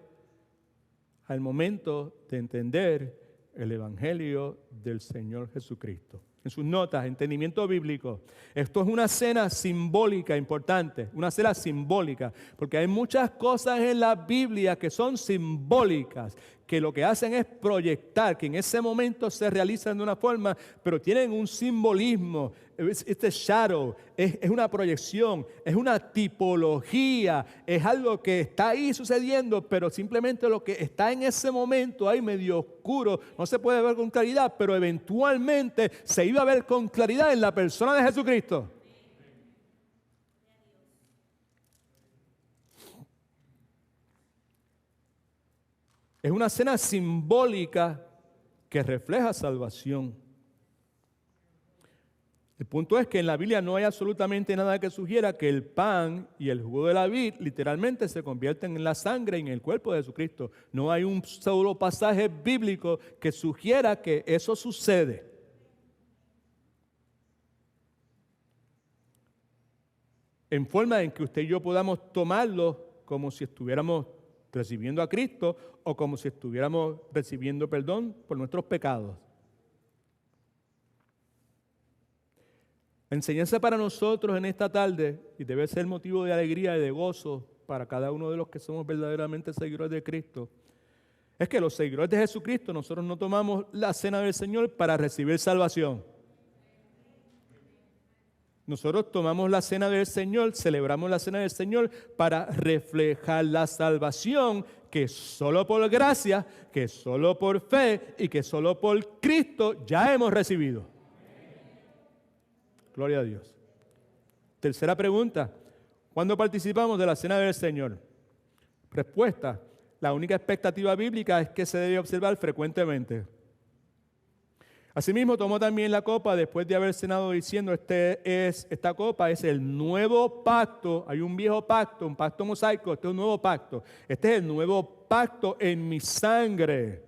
al momento de entender el Evangelio del Señor Jesucristo. En sus notas, entendimiento bíblico. Esto es una cena simbólica importante, una cena simbólica, porque hay muchas cosas en la Biblia que son simbólicas, que lo que hacen es proyectar, que en ese momento se realizan de una forma, pero tienen un simbolismo. Este shadow es una proyección, es una tipología, es algo que está ahí sucediendo, pero simplemente lo que está en ese momento ahí medio oscuro, no se puede ver con claridad, pero eventualmente se iba a ver con claridad en la persona de Jesucristo. Es una cena simbólica que refleja salvación. El punto es que en la Biblia no hay absolutamente nada que sugiera que el pan y el jugo de la vid literalmente se convierten en la sangre y en el cuerpo de Jesucristo. No hay un solo pasaje bíblico que sugiera que eso sucede. En forma en que usted y yo podamos tomarlo como si estuviéramos recibiendo a Cristo o como si estuviéramos recibiendo perdón por nuestros pecados. La enseñanza para nosotros en esta tarde, y debe ser motivo de alegría y de gozo para cada uno de los que somos verdaderamente seguidores de Cristo, es que los seguidores de Jesucristo nosotros no tomamos la cena del Señor para recibir salvación. Nosotros tomamos la cena del Señor, celebramos la cena del Señor para reflejar la salvación que solo por gracia, que solo por fe y que solo por Cristo ya hemos recibido. Gloria a Dios. Tercera pregunta, ¿cuándo participamos de la cena del Señor? Respuesta, La única expectativa bíblica es que se debe observar frecuentemente. Asimismo, tomó también la copa después de haber cenado diciendo, esta copa es el nuevo pacto. Hay un viejo pacto, un pacto mosaico, este es un nuevo pacto. Este es el nuevo pacto en mi sangre.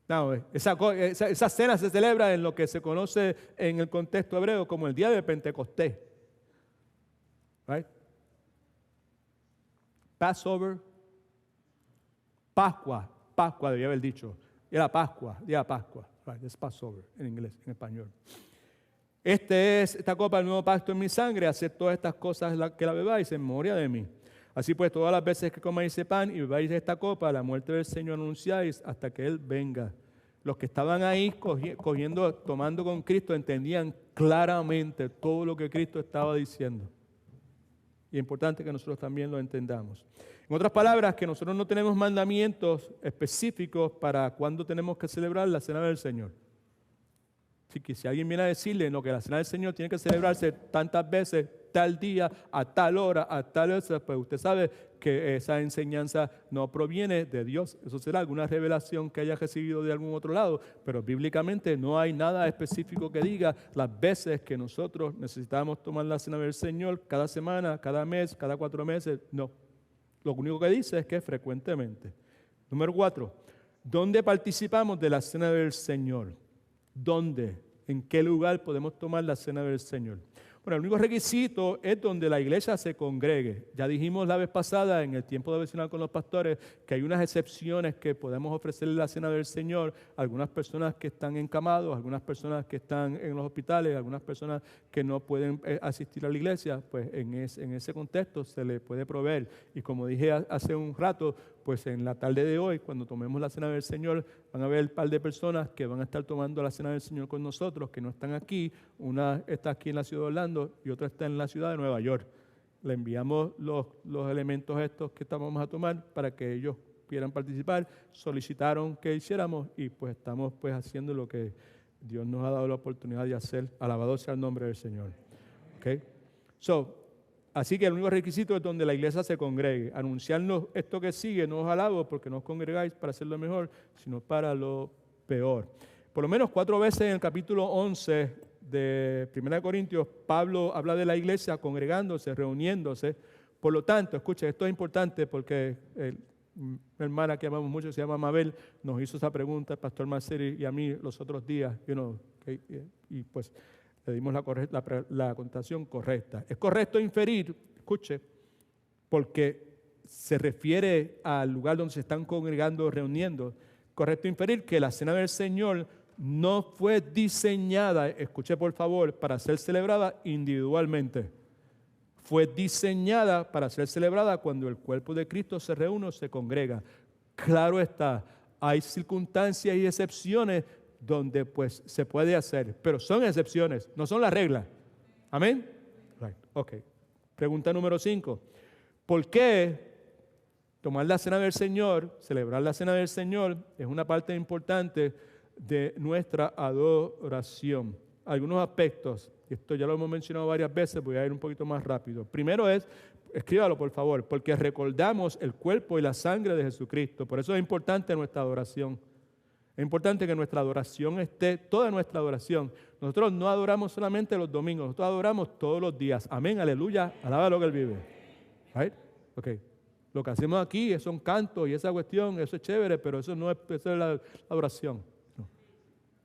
No, esa cena se celebra en lo que se conoce en el contexto hebreo como el día de Pentecostés. Right? Passover, Pascua debía haber dicho. Era Pascua, día de Pascua. Right? Es Passover en inglés, en español. Esta copa del nuevo pacto en mi sangre, hacer todas estas cosas que la bebáis en memoria de mí. Así pues, todas las veces que comáis ese pan y bebáis esta copa, la muerte del Señor anunciáis hasta que Él venga. Los que estaban ahí tomando con Cristo entendían claramente todo lo que Cristo estaba diciendo. Y es importante que nosotros también lo entendamos. En otras palabras, que nosotros no tenemos mandamientos específicos para cuándo tenemos que celebrar la Cena del Señor. Así que si alguien viene a decirle que la Cena del Señor tiene que celebrarse tantas veces, tal día, a tal hora, a tal hora, pues usted sabe que esa enseñanza no proviene de Dios. Eso será alguna revelación que haya recibido de algún otro lado, pero bíblicamente no hay nada específico que diga las veces que nosotros necesitamos tomar la Cena del Señor, cada semana, cada mes, cada 4 meses, no. Lo único que dice es que frecuentemente. Número 4, ¿dónde participamos de la Cena del Señor? ¿Dónde? ¿En qué lugar podemos tomar la Cena del Señor? Bueno, el único requisito es donde la iglesia se congregue. Ya dijimos la vez pasada en el tiempo devocional con los pastores que hay unas excepciones que podemos ofrecerle la Cena del Señor a algunas personas que están encamados, algunas personas que están en los hospitales, algunas personas que no pueden asistir a la iglesia, pues en ese contexto se le puede proveer. Y como dije hace un rato, pues en la tarde de hoy, cuando tomemos la Cena del Señor, van a haber un par de personas que van a estar tomando la Cena del Señor con nosotros, que no están aquí. Una está aquí en la ciudad de Orlando y otra está en la ciudad de Nueva York. Le enviamos los elementos estos que vamos a tomar para que ellos quieran participar. Solicitaron que hiciéramos y pues estamos pues haciendo lo que Dios nos ha dado la oportunidad de hacer. Alabado sea el nombre del Señor. Okay. Así que el único requisito es donde la iglesia se congregue. Anunciarnos esto que sigue, no os alabo porque no os congregáis para hacerlo mejor, sino para lo peor. Por lo menos 4 veces en el capítulo 11 de 1 Corintios, Pablo habla de la iglesia congregándose, reuniéndose. Por lo tanto, escucha, esto es importante porque mi hermana que amamos mucho, se llama Mabel, nos hizo esa pregunta, el pastor Marceli y a mí los otros días, y pues le dimos la contestación correcta. Es correcto inferir, escuche, porque se refiere al lugar donde se están congregando, reuniendo. Correcto inferir que la Cena del Señor no fue diseñada, escuche por favor, para ser celebrada individualmente. Fue diseñada para ser celebrada cuando el cuerpo de Cristo se reúne o se congrega. Claro está, hay circunstancias y excepciones donde pues se puede hacer, pero son excepciones, no son la regla. ¿Amén? Right. Ok. Pregunta número 5. ¿Por qué tomar la Cena del Señor, celebrar la Cena del Señor, es una parte importante de nuestra adoración? Algunos aspectos, y esto ya lo hemos mencionado varias veces, voy a ir un poquito más rápido. Primero es, escríbalo por favor, porque recordamos el cuerpo y la sangre de Jesucristo. Por eso es importante nuestra adoración. Es importante que nuestra adoración esté, toda nuestra adoración. Nosotros no adoramos solamente los domingos, nosotros adoramos todos los días. Amén, aleluya, alaba lo que Él vive. Right? Ok. Lo que hacemos aquí son cantos y esa cuestión, eso es chévere, pero eso no es, eso es la adoración. No.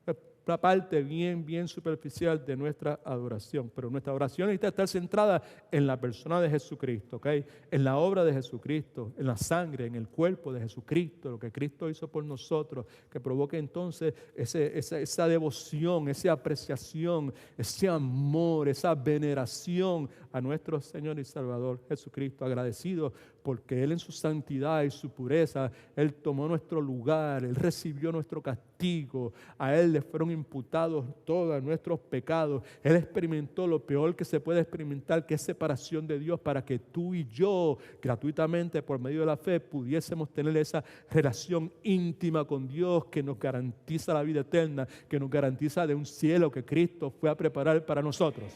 Es una parte bien superficial de nuestra adoración. Pero nuestra adoración necesita estar centrada en la persona de Jesucristo, ¿okay? En la obra de Jesucristo, en la sangre, en el cuerpo de Jesucristo, lo que Cristo hizo por nosotros, que provoque entonces esa devoción, esa apreciación, ese amor, esa veneración a nuestro Señor y Salvador Jesucristo, agradecido porque Él en su santidad y su pureza, Él tomó nuestro lugar, Él recibió nuestro castigo, a Él le fueron imputados todos nuestros pecados, Él experimentó lo peor que se puede experimentar, que es separación de Dios, para que tú y yo, gratuitamente por medio de la fe, pudiésemos tener esa relación íntima con Dios que nos garantiza la vida eterna, que nos garantiza de un cielo que Cristo fue a preparar para nosotros.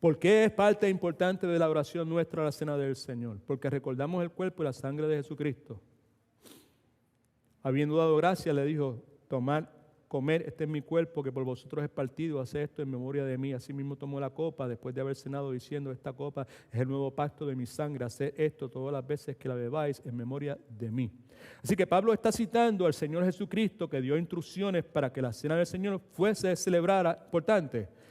¿Por qué es parte importante de la oración nuestra la cena del Señor? Porque recordamos el cuerpo y la sangre de Jesucristo. Habiendo dado gracias, le dijo, tomad, comer, este es mi cuerpo que por vosotros es partido, haced esto en memoria de mí. Asimismo tomó la copa después de haber cenado diciendo, esta copa es el nuevo pacto de mi sangre, haced esto todas las veces que la bebáis en memoria de mí. Así que Pablo está citando al Señor Jesucristo que dio instrucciones para que la cena del Señor fuese celebrada, importante,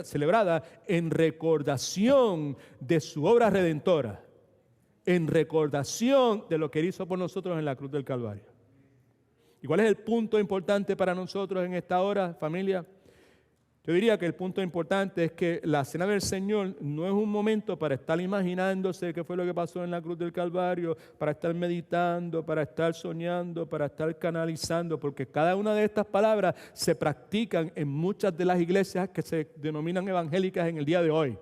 celebrada en recordación de su obra redentora, en recordación de lo que Él hizo por nosotros en la cruz del Calvario. ¿Y cuál es el punto importante para nosotros en esta hora, familia? Yo diría que el punto importante es que la cena del Señor no es un momento para estar imaginándose qué fue lo que pasó en la cruz del Calvario, para estar meditando, para estar soñando, para estar canalizando, porque cada una de estas palabras se practican en muchas de las iglesias que se denominan evangélicas en el día de hoy.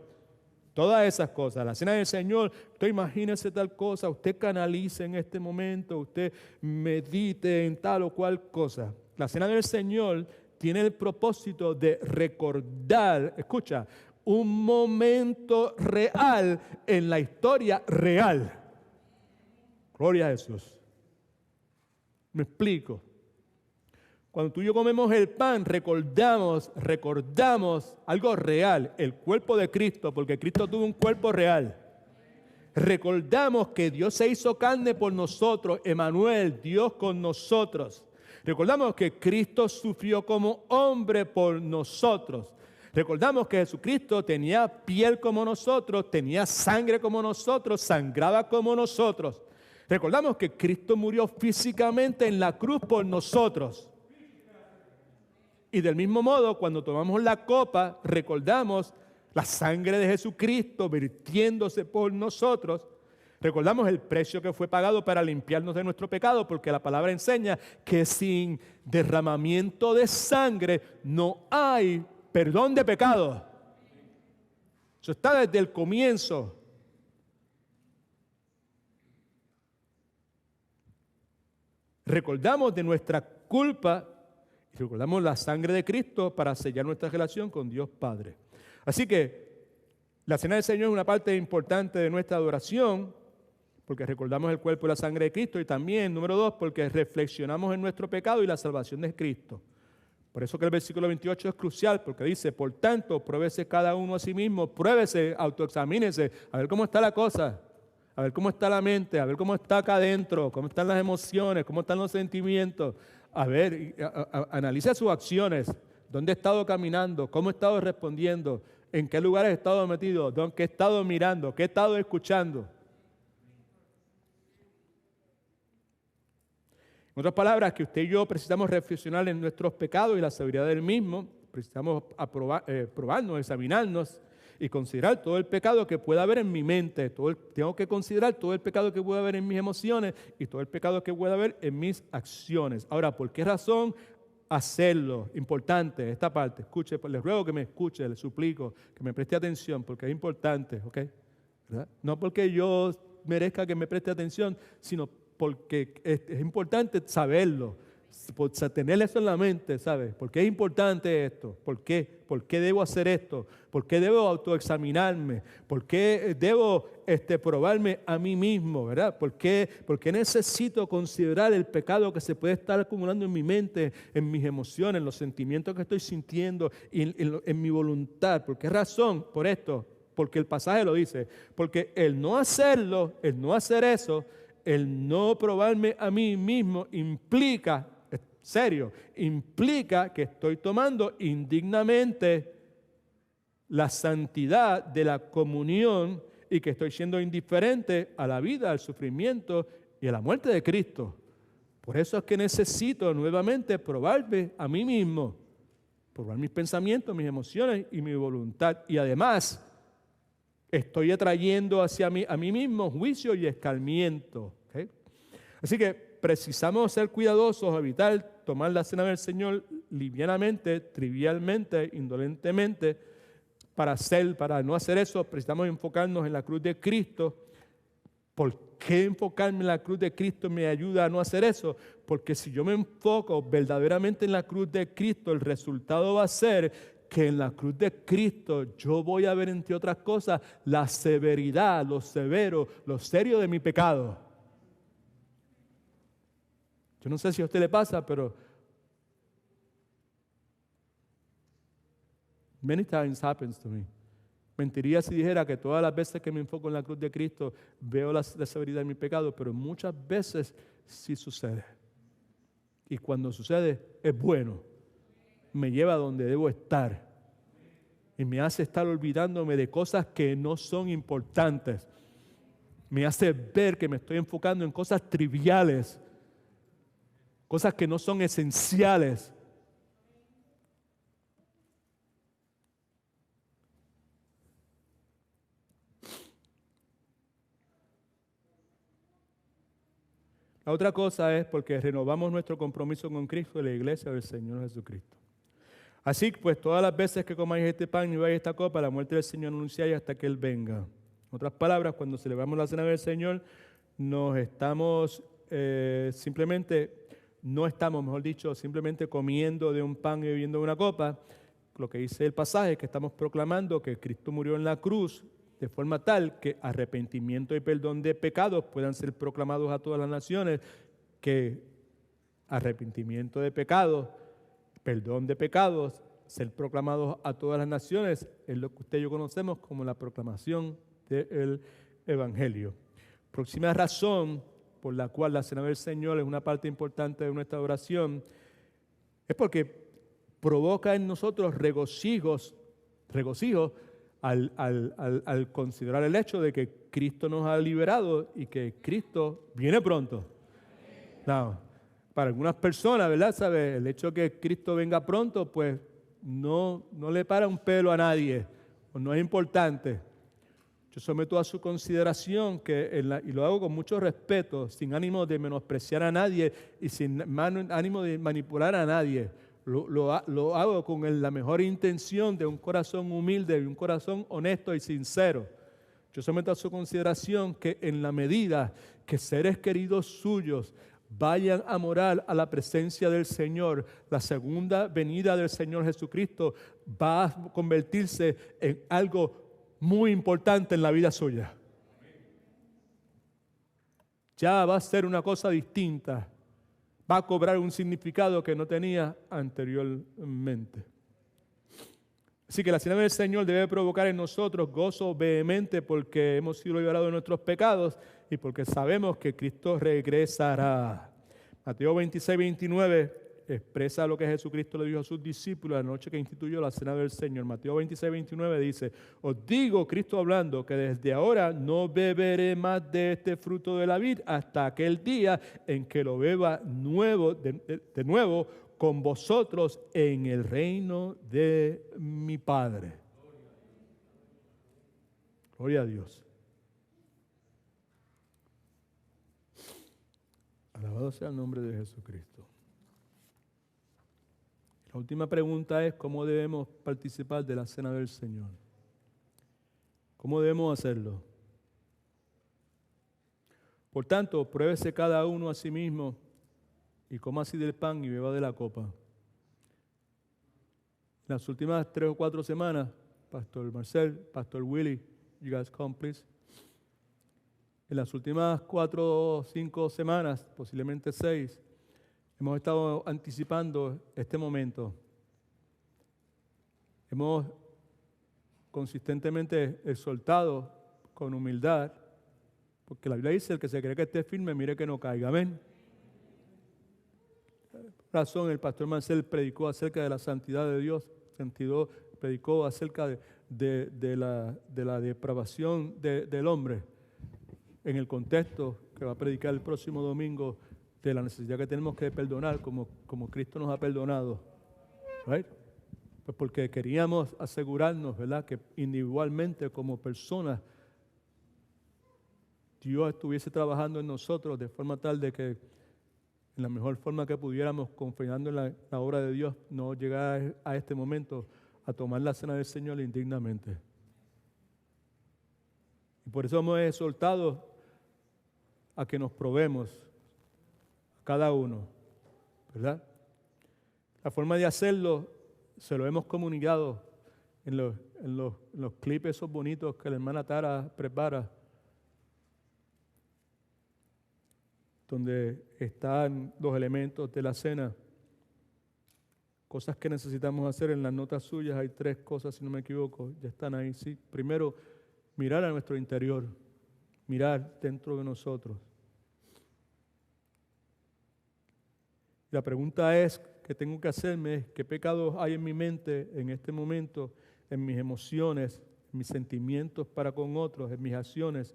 Todas esas cosas, la cena del Señor, usted imagínese tal cosa, usted canalice en este momento, usted medite en tal o cual cosa. La cena del Señor tiene el propósito de recordar, escucha, un momento real en la historia real. Gloria a Jesús. Me explico. Cuando tú y yo comemos el pan, recordamos algo real, el cuerpo de Cristo, porque Cristo tuvo un cuerpo real. Recordamos que Dios se hizo carne por nosotros, Emmanuel, Dios con nosotros. Recordamos que Cristo sufrió como hombre por nosotros. Recordamos que Jesucristo tenía piel como nosotros, tenía sangre como nosotros, sangraba como nosotros. Recordamos que Cristo murió físicamente en la cruz por nosotros. Y del mismo modo, cuando tomamos la copa, recordamos la sangre de Jesucristo vertiéndose por nosotros. Recordamos el precio que fue pagado para limpiarnos de nuestro pecado, porque la palabra enseña que sin derramamiento de sangre no hay perdón de pecado. Eso está desde el comienzo. Recordamos de nuestra culpa y recordamos la sangre de Cristo para sellar nuestra relación con Dios Padre. Así que la cena del Señor es una parte importante de nuestra adoración, porque recordamos el cuerpo y la sangre de Cristo, y también, número 2, porque reflexionamos en nuestro pecado y la salvación de Cristo. Por eso que el versículo 28 es crucial, porque dice, por tanto, pruébese cada uno a sí mismo, pruébese, autoexamínese, a ver cómo está la cosa, a ver cómo está la mente, a ver cómo está acá adentro, cómo están las emociones, cómo están los sentimientos. A ver, analice sus acciones, dónde he estado caminando, cómo he estado respondiendo, en qué lugares he estado metido, dónde he estado mirando, qué he estado escuchando. En otras palabras, que usted y yo precisamos reflexionar en nuestros pecados y la severidad del mismo, precisamos probarnos, examinarnos y considerar todo el pecado que pueda haber en mi mente, tengo que considerar todo el pecado que pueda haber en mis emociones y todo el pecado que pueda haber en mis acciones. Ahora, ¿por qué razón hacerlo? Importante esta parte, escuche, les ruego que me escuche, les suplico que me preste atención porque es importante, ¿ok? ¿Verdad? No porque yo merezca que me preste atención, sino porque es importante saberlo, tener eso en la mente, ¿sabes? ¿Por qué es importante esto? ¿Por qué? ¿Por qué debo hacer esto? ¿Por qué debo autoexaminarme? ¿Por qué debo probarme a mí mismo? ¿Verdad? ¿Por qué necesito considerar el pecado que se puede estar acumulando en mi mente, en mis emociones, en los sentimientos que estoy sintiendo, en mi voluntad? ¿Por qué razón? Por esto, porque el pasaje lo dice. Porque el no hacerlo, el no hacer eso, el no probarme a mí mismo implica, implica que estoy tomando indignamente la santidad de la comunión y que estoy siendo indiferente a la vida, al sufrimiento y a la muerte de Cristo. Por eso es que necesito nuevamente probarme a mí mismo, probar mis pensamientos, mis emociones y mi voluntad. Y además, estoy atrayendo hacia mí, a mí mismo juicio y escarmiento. ¿Okay? Así que precisamos ser cuidadosos, evitar tomar la cena del Señor livianamente, trivialmente, indolentemente. Para no hacer eso, precisamos enfocarnos en la cruz de Cristo. ¿Por qué enfocarme en la cruz de Cristo me ayuda a no hacer eso? Porque si yo me enfoco verdaderamente en la cruz de Cristo, el resultado va a ser que en la cruz de Cristo yo voy a ver, entre otras cosas, la severidad, lo severo, lo serio de mi pecado. Yo no sé si a usted le pasa, pero many times happens to me. Mentiría si dijera que todas las veces que me enfoco en la cruz de Cristo veo la severidad de mi pecado, pero muchas veces sí sucede. Y cuando sucede es bueno. Me lleva a donde debo estar. Y me hace estar olvidándome de cosas que no son importantes. Me hace ver que me estoy enfocando en cosas triviales, cosas que no son esenciales. La otra cosa es porque renovamos nuestro compromiso con Cristo y la iglesia del Señor Jesucristo. Así pues, todas las veces que comáis este pan y bebáis esta copa, la muerte del Señor anunciáis hasta que Él venga. En otras palabras, cuando celebramos la cena del Señor, no estamos simplemente comiendo de un pan y bebiendo de una copa. Lo que dice el pasaje es que estamos proclamando que Cristo murió en la cruz de forma tal que arrepentimiento y perdón de pecados puedan ser proclamados a todas las naciones, que arrepentimiento de pecados, perdón de pecados, ser proclamados a todas las naciones, es lo que usted y yo conocemos como la proclamación del Evangelio. Próxima razón por la cual la cena del Señor es una parte importante de nuestra oración es porque provoca en nosotros regocijo al considerar el hecho de que Cristo nos ha liberado y que Cristo viene pronto. No, para algunas personas, ¿verdad? ¿Sabe? El hecho de que Cristo venga pronto, pues no le para un pelo a nadie, o no es importante. Yo someto a su consideración y lo hago con mucho respeto, sin ánimo de menospreciar a nadie y sin ánimo de manipular a nadie. Lo hago con la mejor intención de un corazón humilde y un corazón honesto y sincero. Yo someto a su consideración que en la medida que seres queridos suyos vayan a morar a la presencia del Señor, la segunda venida del Señor Jesucristo va a convertirse en algo muy importante en la vida suya. Ya va a ser una cosa distinta. Va a cobrar un significado que no tenía anteriormente. Así que la cena del Señor debe provocar en nosotros gozo vehemente porque hemos sido liberados de nuestros pecados y porque sabemos que Cristo regresará. Mateo 26, 29 expresa lo que Jesucristo le dijo a sus discípulos la noche que instituyó la cena del Señor. Mateo 26, 29 dice: os digo, Cristo hablando, que desde ahora no beberé más de este fruto de la vid hasta aquel día en que lo beba de nuevo con vosotros en el reino de mi Padre. Gloria a Dios. Alabado sea el nombre de Jesucristo. La última pregunta es: ¿cómo debemos participar de la cena del Señor? ¿Cómo debemos hacerlo? Por tanto, pruébese cada uno a sí mismo y coma así del pan y beba de la copa. En las últimas 3 o 4 semanas, Pastor Marcel, Pastor Willy, you guys come please. En las últimas 4 o 5 semanas, posiblemente 6, hemos estado anticipando este momento. Hemos consistentemente exhortado con humildad, porque la Biblia dice: el que se cree que esté firme, mire que no caiga. Amén. Por razón, el pastor Marcel predicó acerca de la santidad de Dios, predicó acerca de la depravación del hombre, en el contexto que va a predicar el próximo domingo de la necesidad que tenemos que perdonar como Cristo nos ha perdonado. Right? Pues porque queríamos asegurarnos, ¿verdad?, que individualmente como personas Dios estuviese trabajando en nosotros de forma tal de que en la mejor forma que pudiéramos, confiando en la obra de Dios, no llegar a este momento a tomar la cena del Señor indignamente. Y por eso hemos exhortado a que nos probemos cada uno, ¿verdad? La forma de hacerlo se lo hemos comunicado en los clips esos bonitos que la hermana Tara prepara, donde están los elementos de la cena, cosas que necesitamos hacer. En las notas suyas hay 3 cosas, si no me equivoco, ya están ahí, sí. Primero, mirar a nuestro interior, mirar dentro de nosotros. La pregunta es que tengo que hacerme es, ¿qué pecados hay en mi mente en este momento, en mis emociones, en mis sentimientos para con otros, en mis acciones,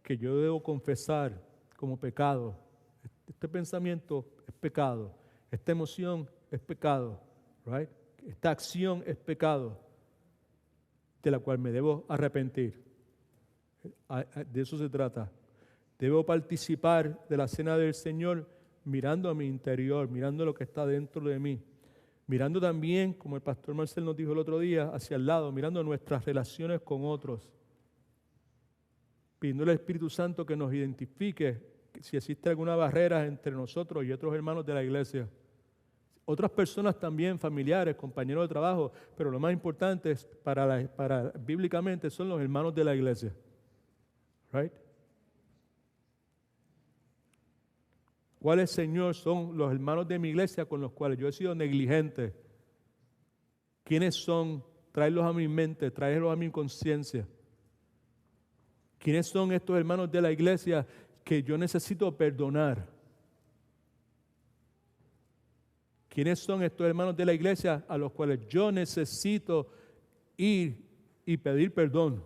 que yo debo confesar como pecado? Este pensamiento es pecado, esta emoción es pecado, right? Esta acción es pecado, de la cual me debo arrepentir. De eso se trata. Debo participar de la cena del Señor mirando a mi interior, mirando lo que está dentro de mí, mirando también, como el pastor Marcel nos dijo el otro día, hacia el lado, mirando nuestras relaciones con otros, pidiendo al Espíritu Santo que nos identifique si existe alguna barrera entre nosotros y otros hermanos de la iglesia. Otras personas también, familiares, compañeros de trabajo, pero lo más importante es para bíblicamente son los hermanos de la iglesia. Right? ¿Cuáles, Señor, son los hermanos de mi iglesia con los cuales yo he sido negligente? ¿Quiénes son? Tráelos a mi mente, tráelos a mi conciencia. ¿Quiénes son estos hermanos de la iglesia que yo necesito perdonar? ¿Quiénes son estos hermanos de la iglesia a los cuales yo necesito ir y pedir perdón?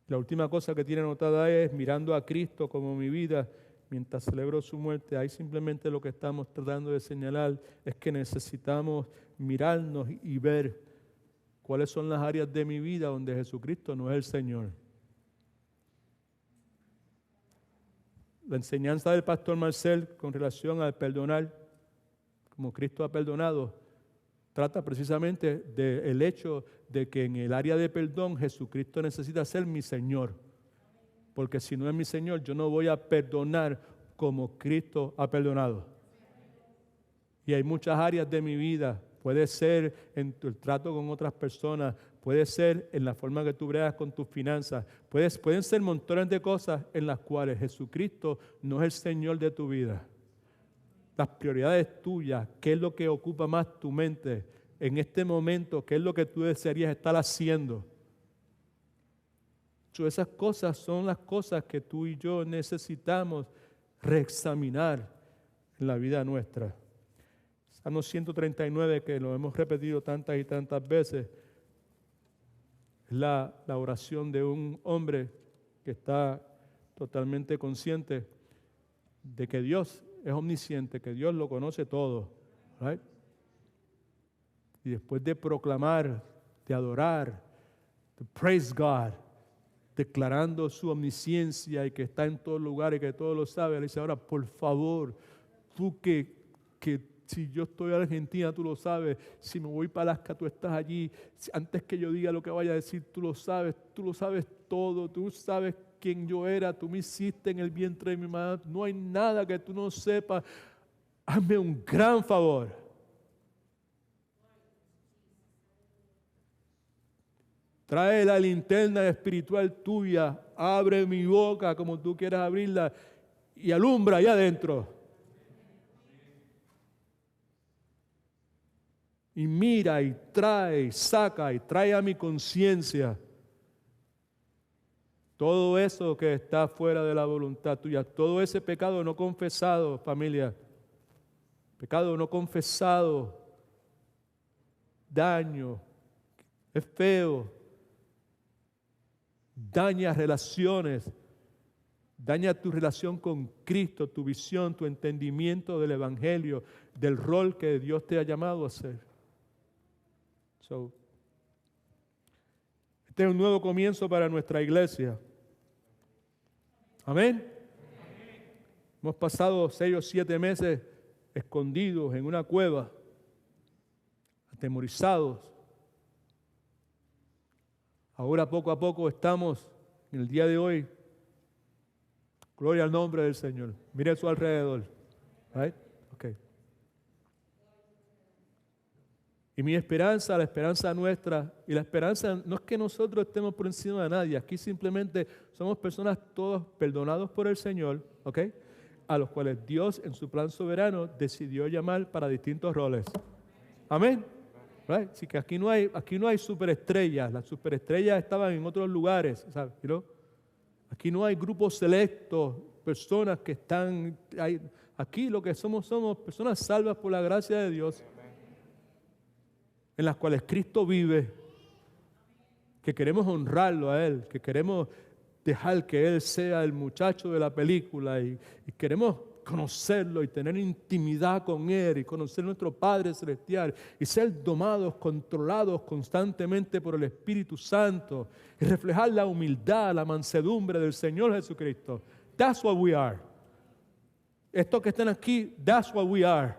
La última cosa que tiene anotada es mirando a Cristo como mi vida mientras celebro su muerte. Ahí simplemente lo que estamos tratando de señalar es que necesitamos mirarnos y ver cuáles son las áreas de mi vida donde Jesucristo no es el Señor. La enseñanza del pastor Marcel con relación al perdonar, como Cristo ha perdonado, trata precisamente del hecho de que en el área de perdón Jesucristo necesita ser mi Señor. Porque si no es mi Señor, yo no voy a perdonar como Cristo ha perdonado. Y hay muchas áreas de mi vida. Puede ser en el trato con otras personas, puede ser en la forma que tú bregas con tus finanzas, pueden ser montones de cosas en las cuales Jesucristo no es el Señor de tu vida. Las prioridades tuyas, qué es lo que ocupa más tu mente en este momento, qué es lo que tú desearías estar haciendo. Esas cosas son las cosas que tú y yo necesitamos reexaminar en la vida nuestra. Salmo 139, que lo hemos repetido tantas y tantas veces, es la oración de un hombre que está totalmente consciente de que Dios es omnisciente, que Dios lo conoce todo. Right? Y después de proclamar, de adorar, de praise God, declarando su omnisciencia y que está en todo lugar y que todo lo sabe, él dice, ahora por favor, tú que si yo estoy en Argentina, tú lo sabes, si me voy para Alaska, tú estás allí, antes que yo diga lo que vaya a decir, tú lo sabes todo, tú sabes quién yo era, tú me hiciste en el vientre de mi madre, no hay nada que tú no sepas, hazme un gran favor. Trae la linterna espiritual tuya, abre mi boca como tú quieras abrirla y alumbra allá adentro. Y mira y trae, saca y trae a mi conciencia todo eso que está fuera de la voluntad tuya, todo ese pecado no confesado, familia, pecado no confesado, daño, es feo, daña relaciones, daña tu relación con Cristo, tu visión, tu entendimiento del Evangelio, del rol que Dios te ha llamado a hacer. Este es un nuevo comienzo para nuestra iglesia. Amén. Hemos pasado 6 o 7 meses escondidos en una cueva, atemorizados. Ahora poco a poco estamos, en el día de hoy, Gloria al nombre del Señor. Mire a su alrededor. Right? Okay. Y mi esperanza, la esperanza nuestra, y la esperanza no es que nosotros estemos por encima de nadie, aquí simplemente somos personas todos perdonados por el Señor, ¿ok? A los cuales Dios en su plan soberano decidió llamar para distintos roles. Amén. Right? Así que aquí no hay superestrellas, las superestrellas estaban en otros lugares, ¿sabes? You know? Aquí no hay grupos selectos, personas que están ahí. Aquí lo que somos personas salvas por la gracia de Dios, en las cuales Cristo vive, que queremos honrarlo a Él, que queremos dejar que Él sea el muchacho de la película y queremos conocerlo y tener intimidad con Él y conocer a nuestro Padre Celestial y ser domados, controlados constantemente por el Espíritu Santo y reflejar la humildad, la mansedumbre del Señor Jesucristo. That's what we are. Estos que están aquí, that's what we are.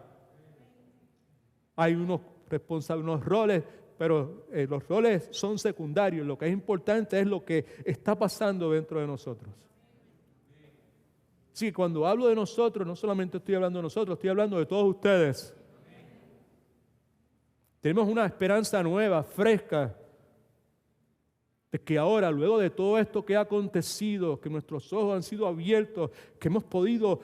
Hay unos responsables, unos roles, pero los roles son secundarios. Lo que es importante es lo que está pasando dentro de nosotros. Sí, cuando hablo de nosotros, no solamente estoy hablando de nosotros, estoy hablando de todos ustedes. Tenemos una esperanza nueva, fresca, de que ahora, luego de todo esto que ha acontecido, que nuestros ojos han sido abiertos, que hemos podido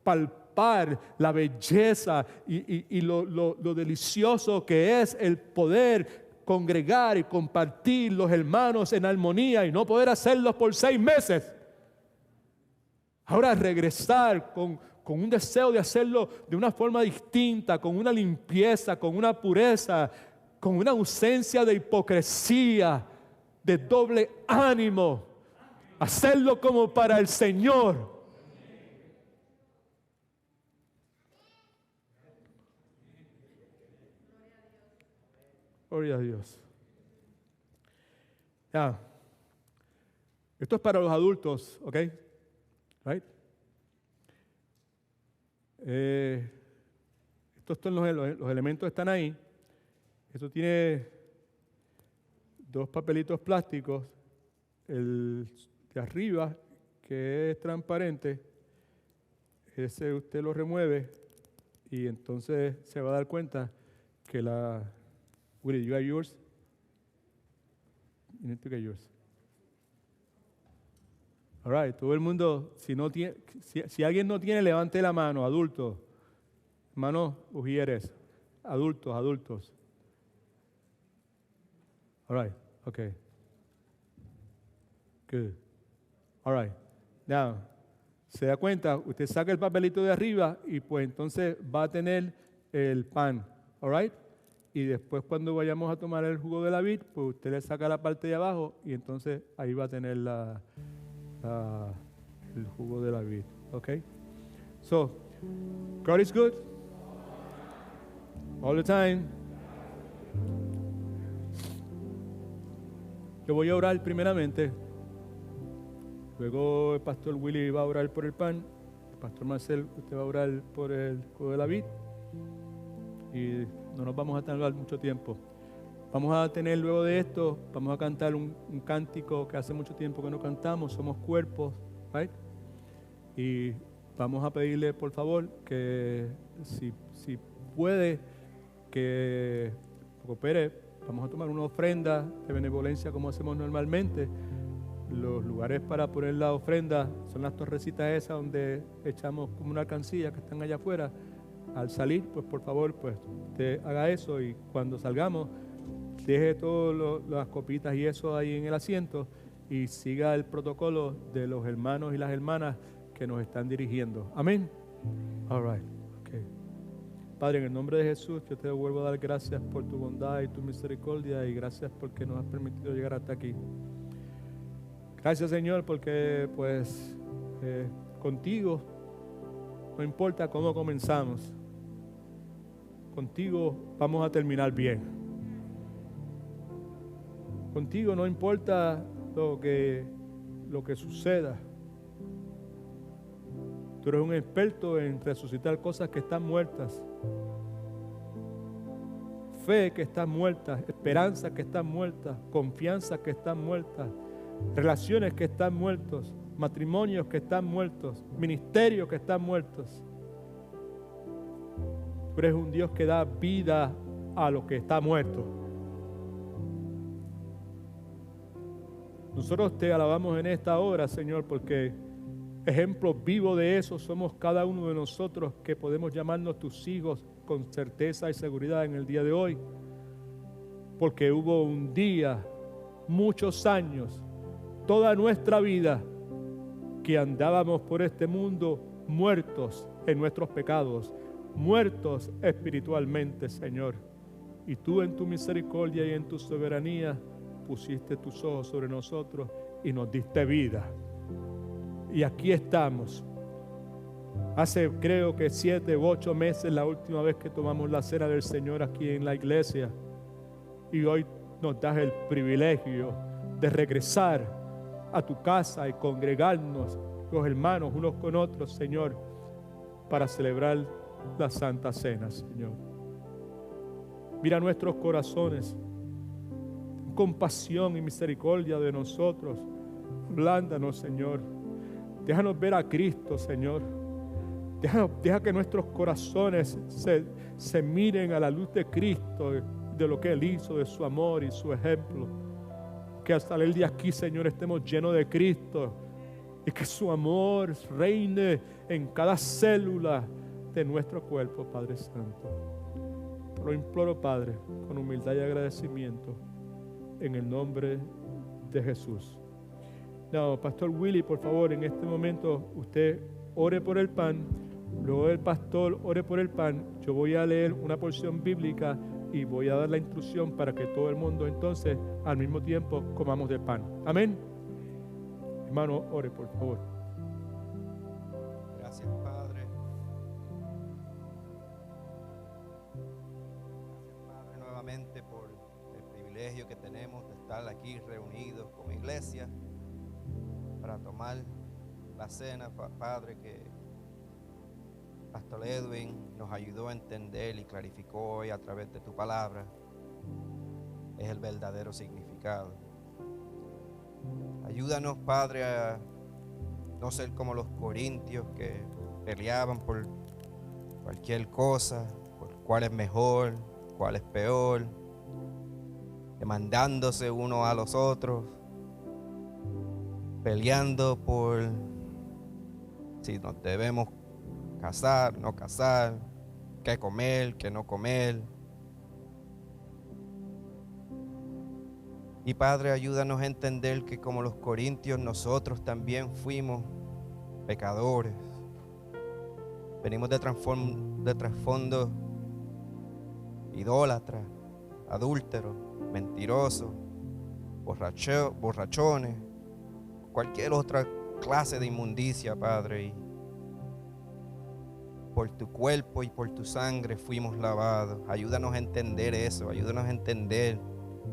palpar la belleza y lo delicioso que es el poder congregar y compartir los hermanos en armonía y no poder hacerlo por 6 meses. Ahora regresar con un deseo de hacerlo de una forma distinta, con una limpieza, con una pureza, con una ausencia de hipocresía, de doble ánimo. Hacerlo como para el Señor. Gloria a Dios. Ya. Esto es para los adultos, ¿ok? Right? Los elementos están ahí. Esto tiene 2 papelitos plásticos. El de arriba, que es transparente, ese usted lo remueve y entonces se va a dar cuenta que Willie, you got yours? You need to get yours. All right, todo el mundo, si alguien no tiene, levante la mano, adultos. Hermanos Ujieres, adultos. All right, okay. Good. All right. Now, se da cuenta, usted saca el papelito de arriba y pues entonces va a tener el pan. All right. Y después cuando vayamos a tomar el jugo de la vid, pues usted le saca la parte de abajo y entonces ahí va a tener el jugo de la vid. Okay? So, God is good. All the time. Yo voy a orar primeramente. Luego el pastor Willy va a orar por el pan. El pastor Marcel, usted va a orar por el jugo de la vid. Y no nos vamos a tardar mucho tiempo. Vamos a tener luego de esto, vamos a cantar un cántico que hace mucho tiempo que no cantamos, Somos Cuerpos, right? Y vamos a pedirle por favor que si puede que coopere, vamos a tomar una ofrenda de benevolencia como hacemos normalmente. Los lugares para poner la ofrenda son las torrecitas esas donde echamos como una alcancía que están allá afuera. Al salir, pues por favor, pues usted haga eso y cuando salgamos, deje todas las copitas y eso ahí en el asiento y siga el protocolo de los hermanos y las hermanas que nos están dirigiendo. Amén. All right. Okay. Padre, en el nombre de Jesús, yo te vuelvo a dar gracias por tu bondad y tu misericordia y gracias porque nos has permitido llegar hasta aquí. Gracias, Señor, porque pues contigo no importa cómo comenzamos. Contigo vamos a terminar bien. Contigo no importa lo que suceda. Tú eres un experto en resucitar cosas que están muertas. Fe que está muerta, esperanza que está muerta, confianza que está muerta, relaciones que están muertas, matrimonios que están muertos, ministerios que están muertos. Tú eres un Dios que da vida a lo que está muerto. Nosotros te alabamos en esta hora, Señor, porque ejemplo vivo de eso somos cada uno de nosotros que podemos llamarnos tus hijos con certeza y seguridad en el día de hoy. Porque hubo un día, muchos años, toda nuestra vida, que andábamos por este mundo muertos en nuestros pecados, muertos espiritualmente, Señor. Y tú en tu misericordia y en tu soberanía pusiste tus ojos sobre nosotros y nos diste vida. Y aquí estamos. Hace creo que 7 u 8 meses la última vez que tomamos la cena del Señor aquí en la iglesia. Y hoy nos das el privilegio de regresar a tu casa y congregarnos los hermanos unos con otros, Señor, para celebrar la Santa Cena, Señor. Mira nuestros corazones, compasión y misericordia de nosotros. Ablándanos, Señor. Déjanos ver a Cristo, Señor. Deja que nuestros corazones se miren a la luz de Cristo, de lo que Él hizo, de su amor y su ejemplo. Que al salir de aquí, Señor, estemos llenos de Cristo y que su amor reine en cada célula de nuestro cuerpo, Padre Santo. Lo imploro, Padre, con humildad y agradecimiento, en el nombre de Jesús. No, Pastor Willy, por favor, en este momento usted ore por el pan, luego el pastor ore por el pan. Yo voy a leer una porción bíblica y voy a dar la instrucción para que todo el mundo entonces al mismo tiempo comamos del pan. Amén. Hermano, ore por favor. Gracias, Padre. Gracias, Padre, nuevamente por el privilegio que tenemos de estar aquí reunidos como iglesia para tomar la cena, Padre, que Pastor Edwin nos ayudó a entender y clarificó hoy a través de tu palabra. Es el verdadero significado. Ayúdanos, Padre, a no ser como los corintios que peleaban por cualquier cosa, por cuál es mejor, cuál es peor, demandándose unos a los otros, peleando por si nos debemos casar, no casar, qué comer, qué no comer. Y Padre, ayúdanos a entender que como los corintios nosotros también fuimos pecadores. Venimos de trasfondo idólatras, adúlteros, mentirosos, borrachones, cualquier otra clase de inmundicia, Padre. Y por tu cuerpo y por tu sangre fuimos lavados. Ayúdanos a entender eso, ayúdanos a entender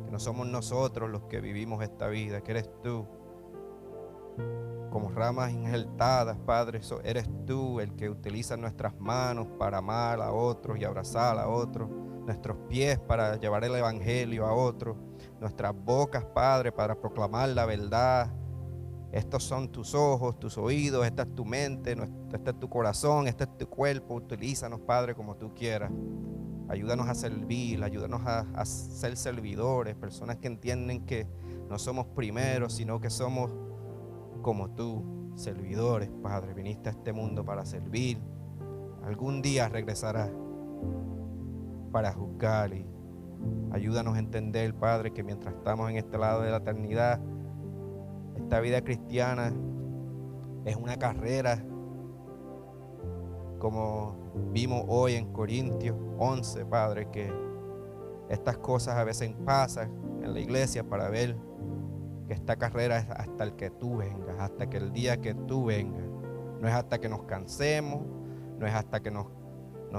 que no somos nosotros los que vivimos esta vida, que eres tú. Como ramas injertadas, Padre, eres tú el que utiliza nuestras manos para amar a otros y abrazar a otros, nuestros pies para llevar el evangelio a otros, nuestras bocas, Padre, para proclamar la verdad. Estos son tus ojos, tus oídos, esta es tu mente, este es tu corazón, este es tu cuerpo. Utilízanos, Padre, como tú quieras. Ayúdanos a servir, ayúdanos a ser servidores, personas que entienden que no somos primeros, sino que somos como tú, servidores, Padre. Viniste a este mundo para servir. Algún día regresarás para juzgar. Y ayúdanos a entender, Padre, que mientras estamos en este lado de la eternidad, esta vida cristiana es una carrera, como vimos hoy en Corintios 11, Padre, que estas cosas a veces pasan en la iglesia para ver que esta carrera es hasta el que tú vengas, hasta que el día que tú vengas. No es hasta que nos cansemos, no es hasta que nos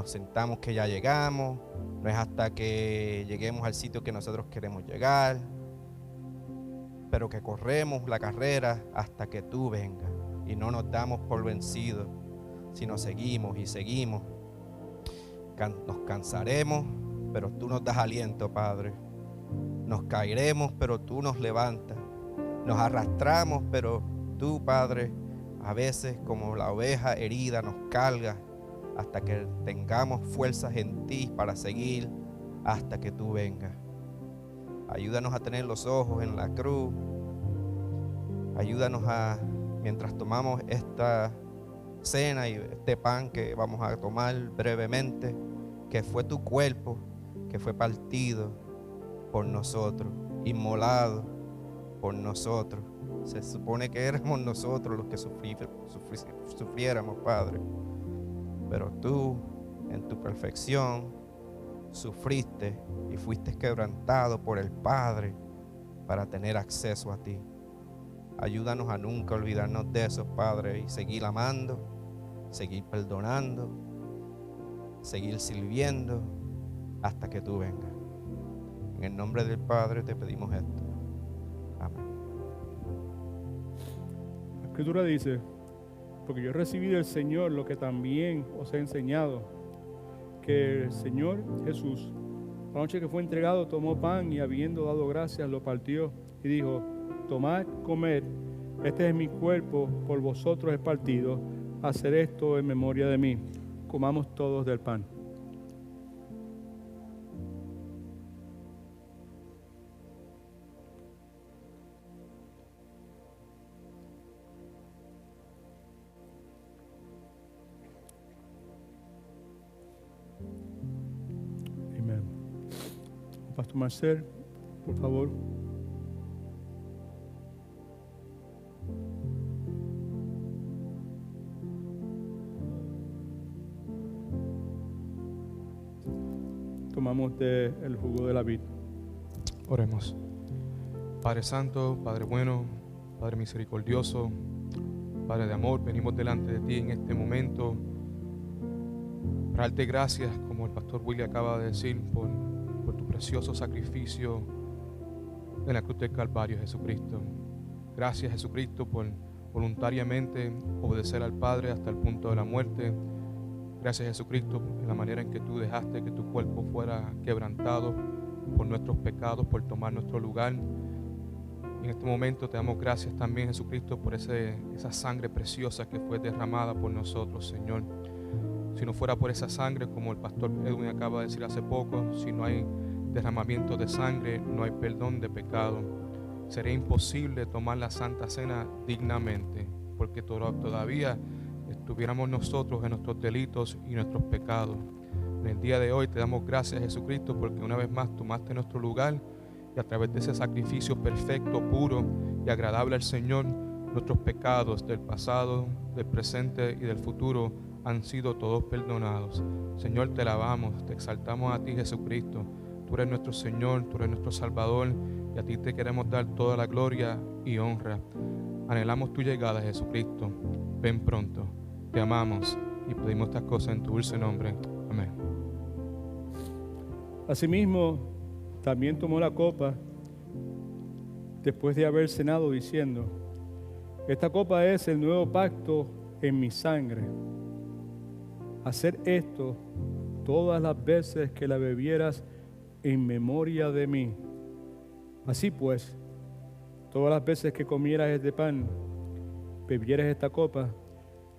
sentamos que ya llegamos, no es hasta que lleguemos al sitio que nosotros queremos llegar, pero que corremos la carrera hasta que tú vengas y no nos damos por vencidos, sino seguimos y seguimos. Nos cansaremos, pero tú nos das aliento, Padre. Nos caeremos, pero tú nos levantas. Nos arrastramos, pero tú, Padre, a veces como la oveja herida nos cargas hasta que tengamos fuerzas en ti para seguir hasta que tú vengas. Ayúdanos a tener los ojos en la cruz. Ayúdanos a, mientras tomamos esta cena y este pan que vamos a tomar brevemente, que fue tu cuerpo, que fue partido por nosotros, inmolado por nosotros. Se supone que éramos nosotros los que sufriéramos, Padre. Pero tú, en tu perfección, sufriste y fuiste quebrantado por el Padre para tener acceso a ti. Ayúdanos a nunca olvidarnos de eso, Padre, y seguir amando, seguir perdonando, seguir sirviendo hasta que tú vengas. En el nombre del Padre te pedimos esto. Amén. La Escritura dice: porque yo recibí del Señor lo que también os he enseñado, que el Señor Jesús, la noche que fue entregado, tomó pan y habiendo dado gracias, lo partió y dijo: tomad, comed, este es mi cuerpo, por vosotros es partido, haced esto en memoria de mí. Comamos todos del pan. Amén. Pastor Marcel, por favor. Tomamos el jugo de la vid. Oremos. Padre Santo, Padre bueno, Padre misericordioso, Padre de amor, venimos delante de ti en este momento para darte gracias, como el pastor Willy acaba de decir, por tu precioso sacrificio en la cruz del Calvario, Jesucristo. Gracias, Jesucristo, por voluntariamente obedecer al Padre hasta el punto de la muerte. Gracias, Jesucristo, en la manera en que tú dejaste que tu cuerpo fuera quebrantado por nuestros pecados, por tomar nuestro lugar. En este momento te damos gracias también, Jesucristo, por esa sangre preciosa que fue derramada por nosotros, Señor. Si no fuera por esa sangre, como el pastor Edwin acaba de decir hace poco, si no hay derramamiento de sangre, no hay perdón de pecado. Sería imposible tomar la Santa Cena dignamente, porque todavía estuviéramos nosotros en nuestros delitos y nuestros pecados. En el día de hoy te damos gracias, Jesucristo, porque una vez más tomaste nuestro lugar y a través de ese sacrificio perfecto, puro y agradable al Señor, nuestros pecados del pasado, del presente y del futuro han sido todos perdonados. Señor, te alabamos, te exaltamos a ti, Jesucristo. Tú eres nuestro Señor, tú eres nuestro Salvador y a ti te queremos dar toda la gloria y honra. Anhelamos tu llegada, Jesucristo. Ven pronto. Te amamos y pedimos estas cosas en tu dulce nombre. Amén. Asimismo, también tomó la copa después de haber cenado, diciendo: esta copa es el nuevo pacto en mi sangre. Hacer esto todas las veces que la bebieras en memoria de mí. Así pues, todas las veces que comieras este pan, bebieras esta copa,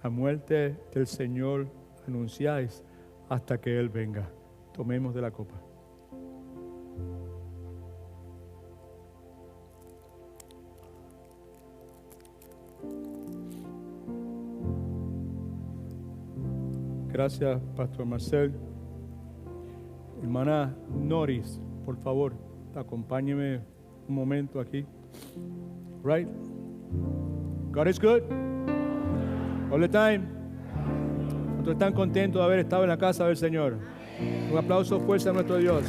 la muerte del Señor anunciáis hasta que Él venga. Tomemos de la copa. Gracias, Pastor Marcel. Hermana Noris, por favor, acompáñeme un momento aquí. Right? God is good. All the time. ¿Cuántos están contentos de haber estado en la casa del Señor? Un aplauso fuerte a nuestro Dios.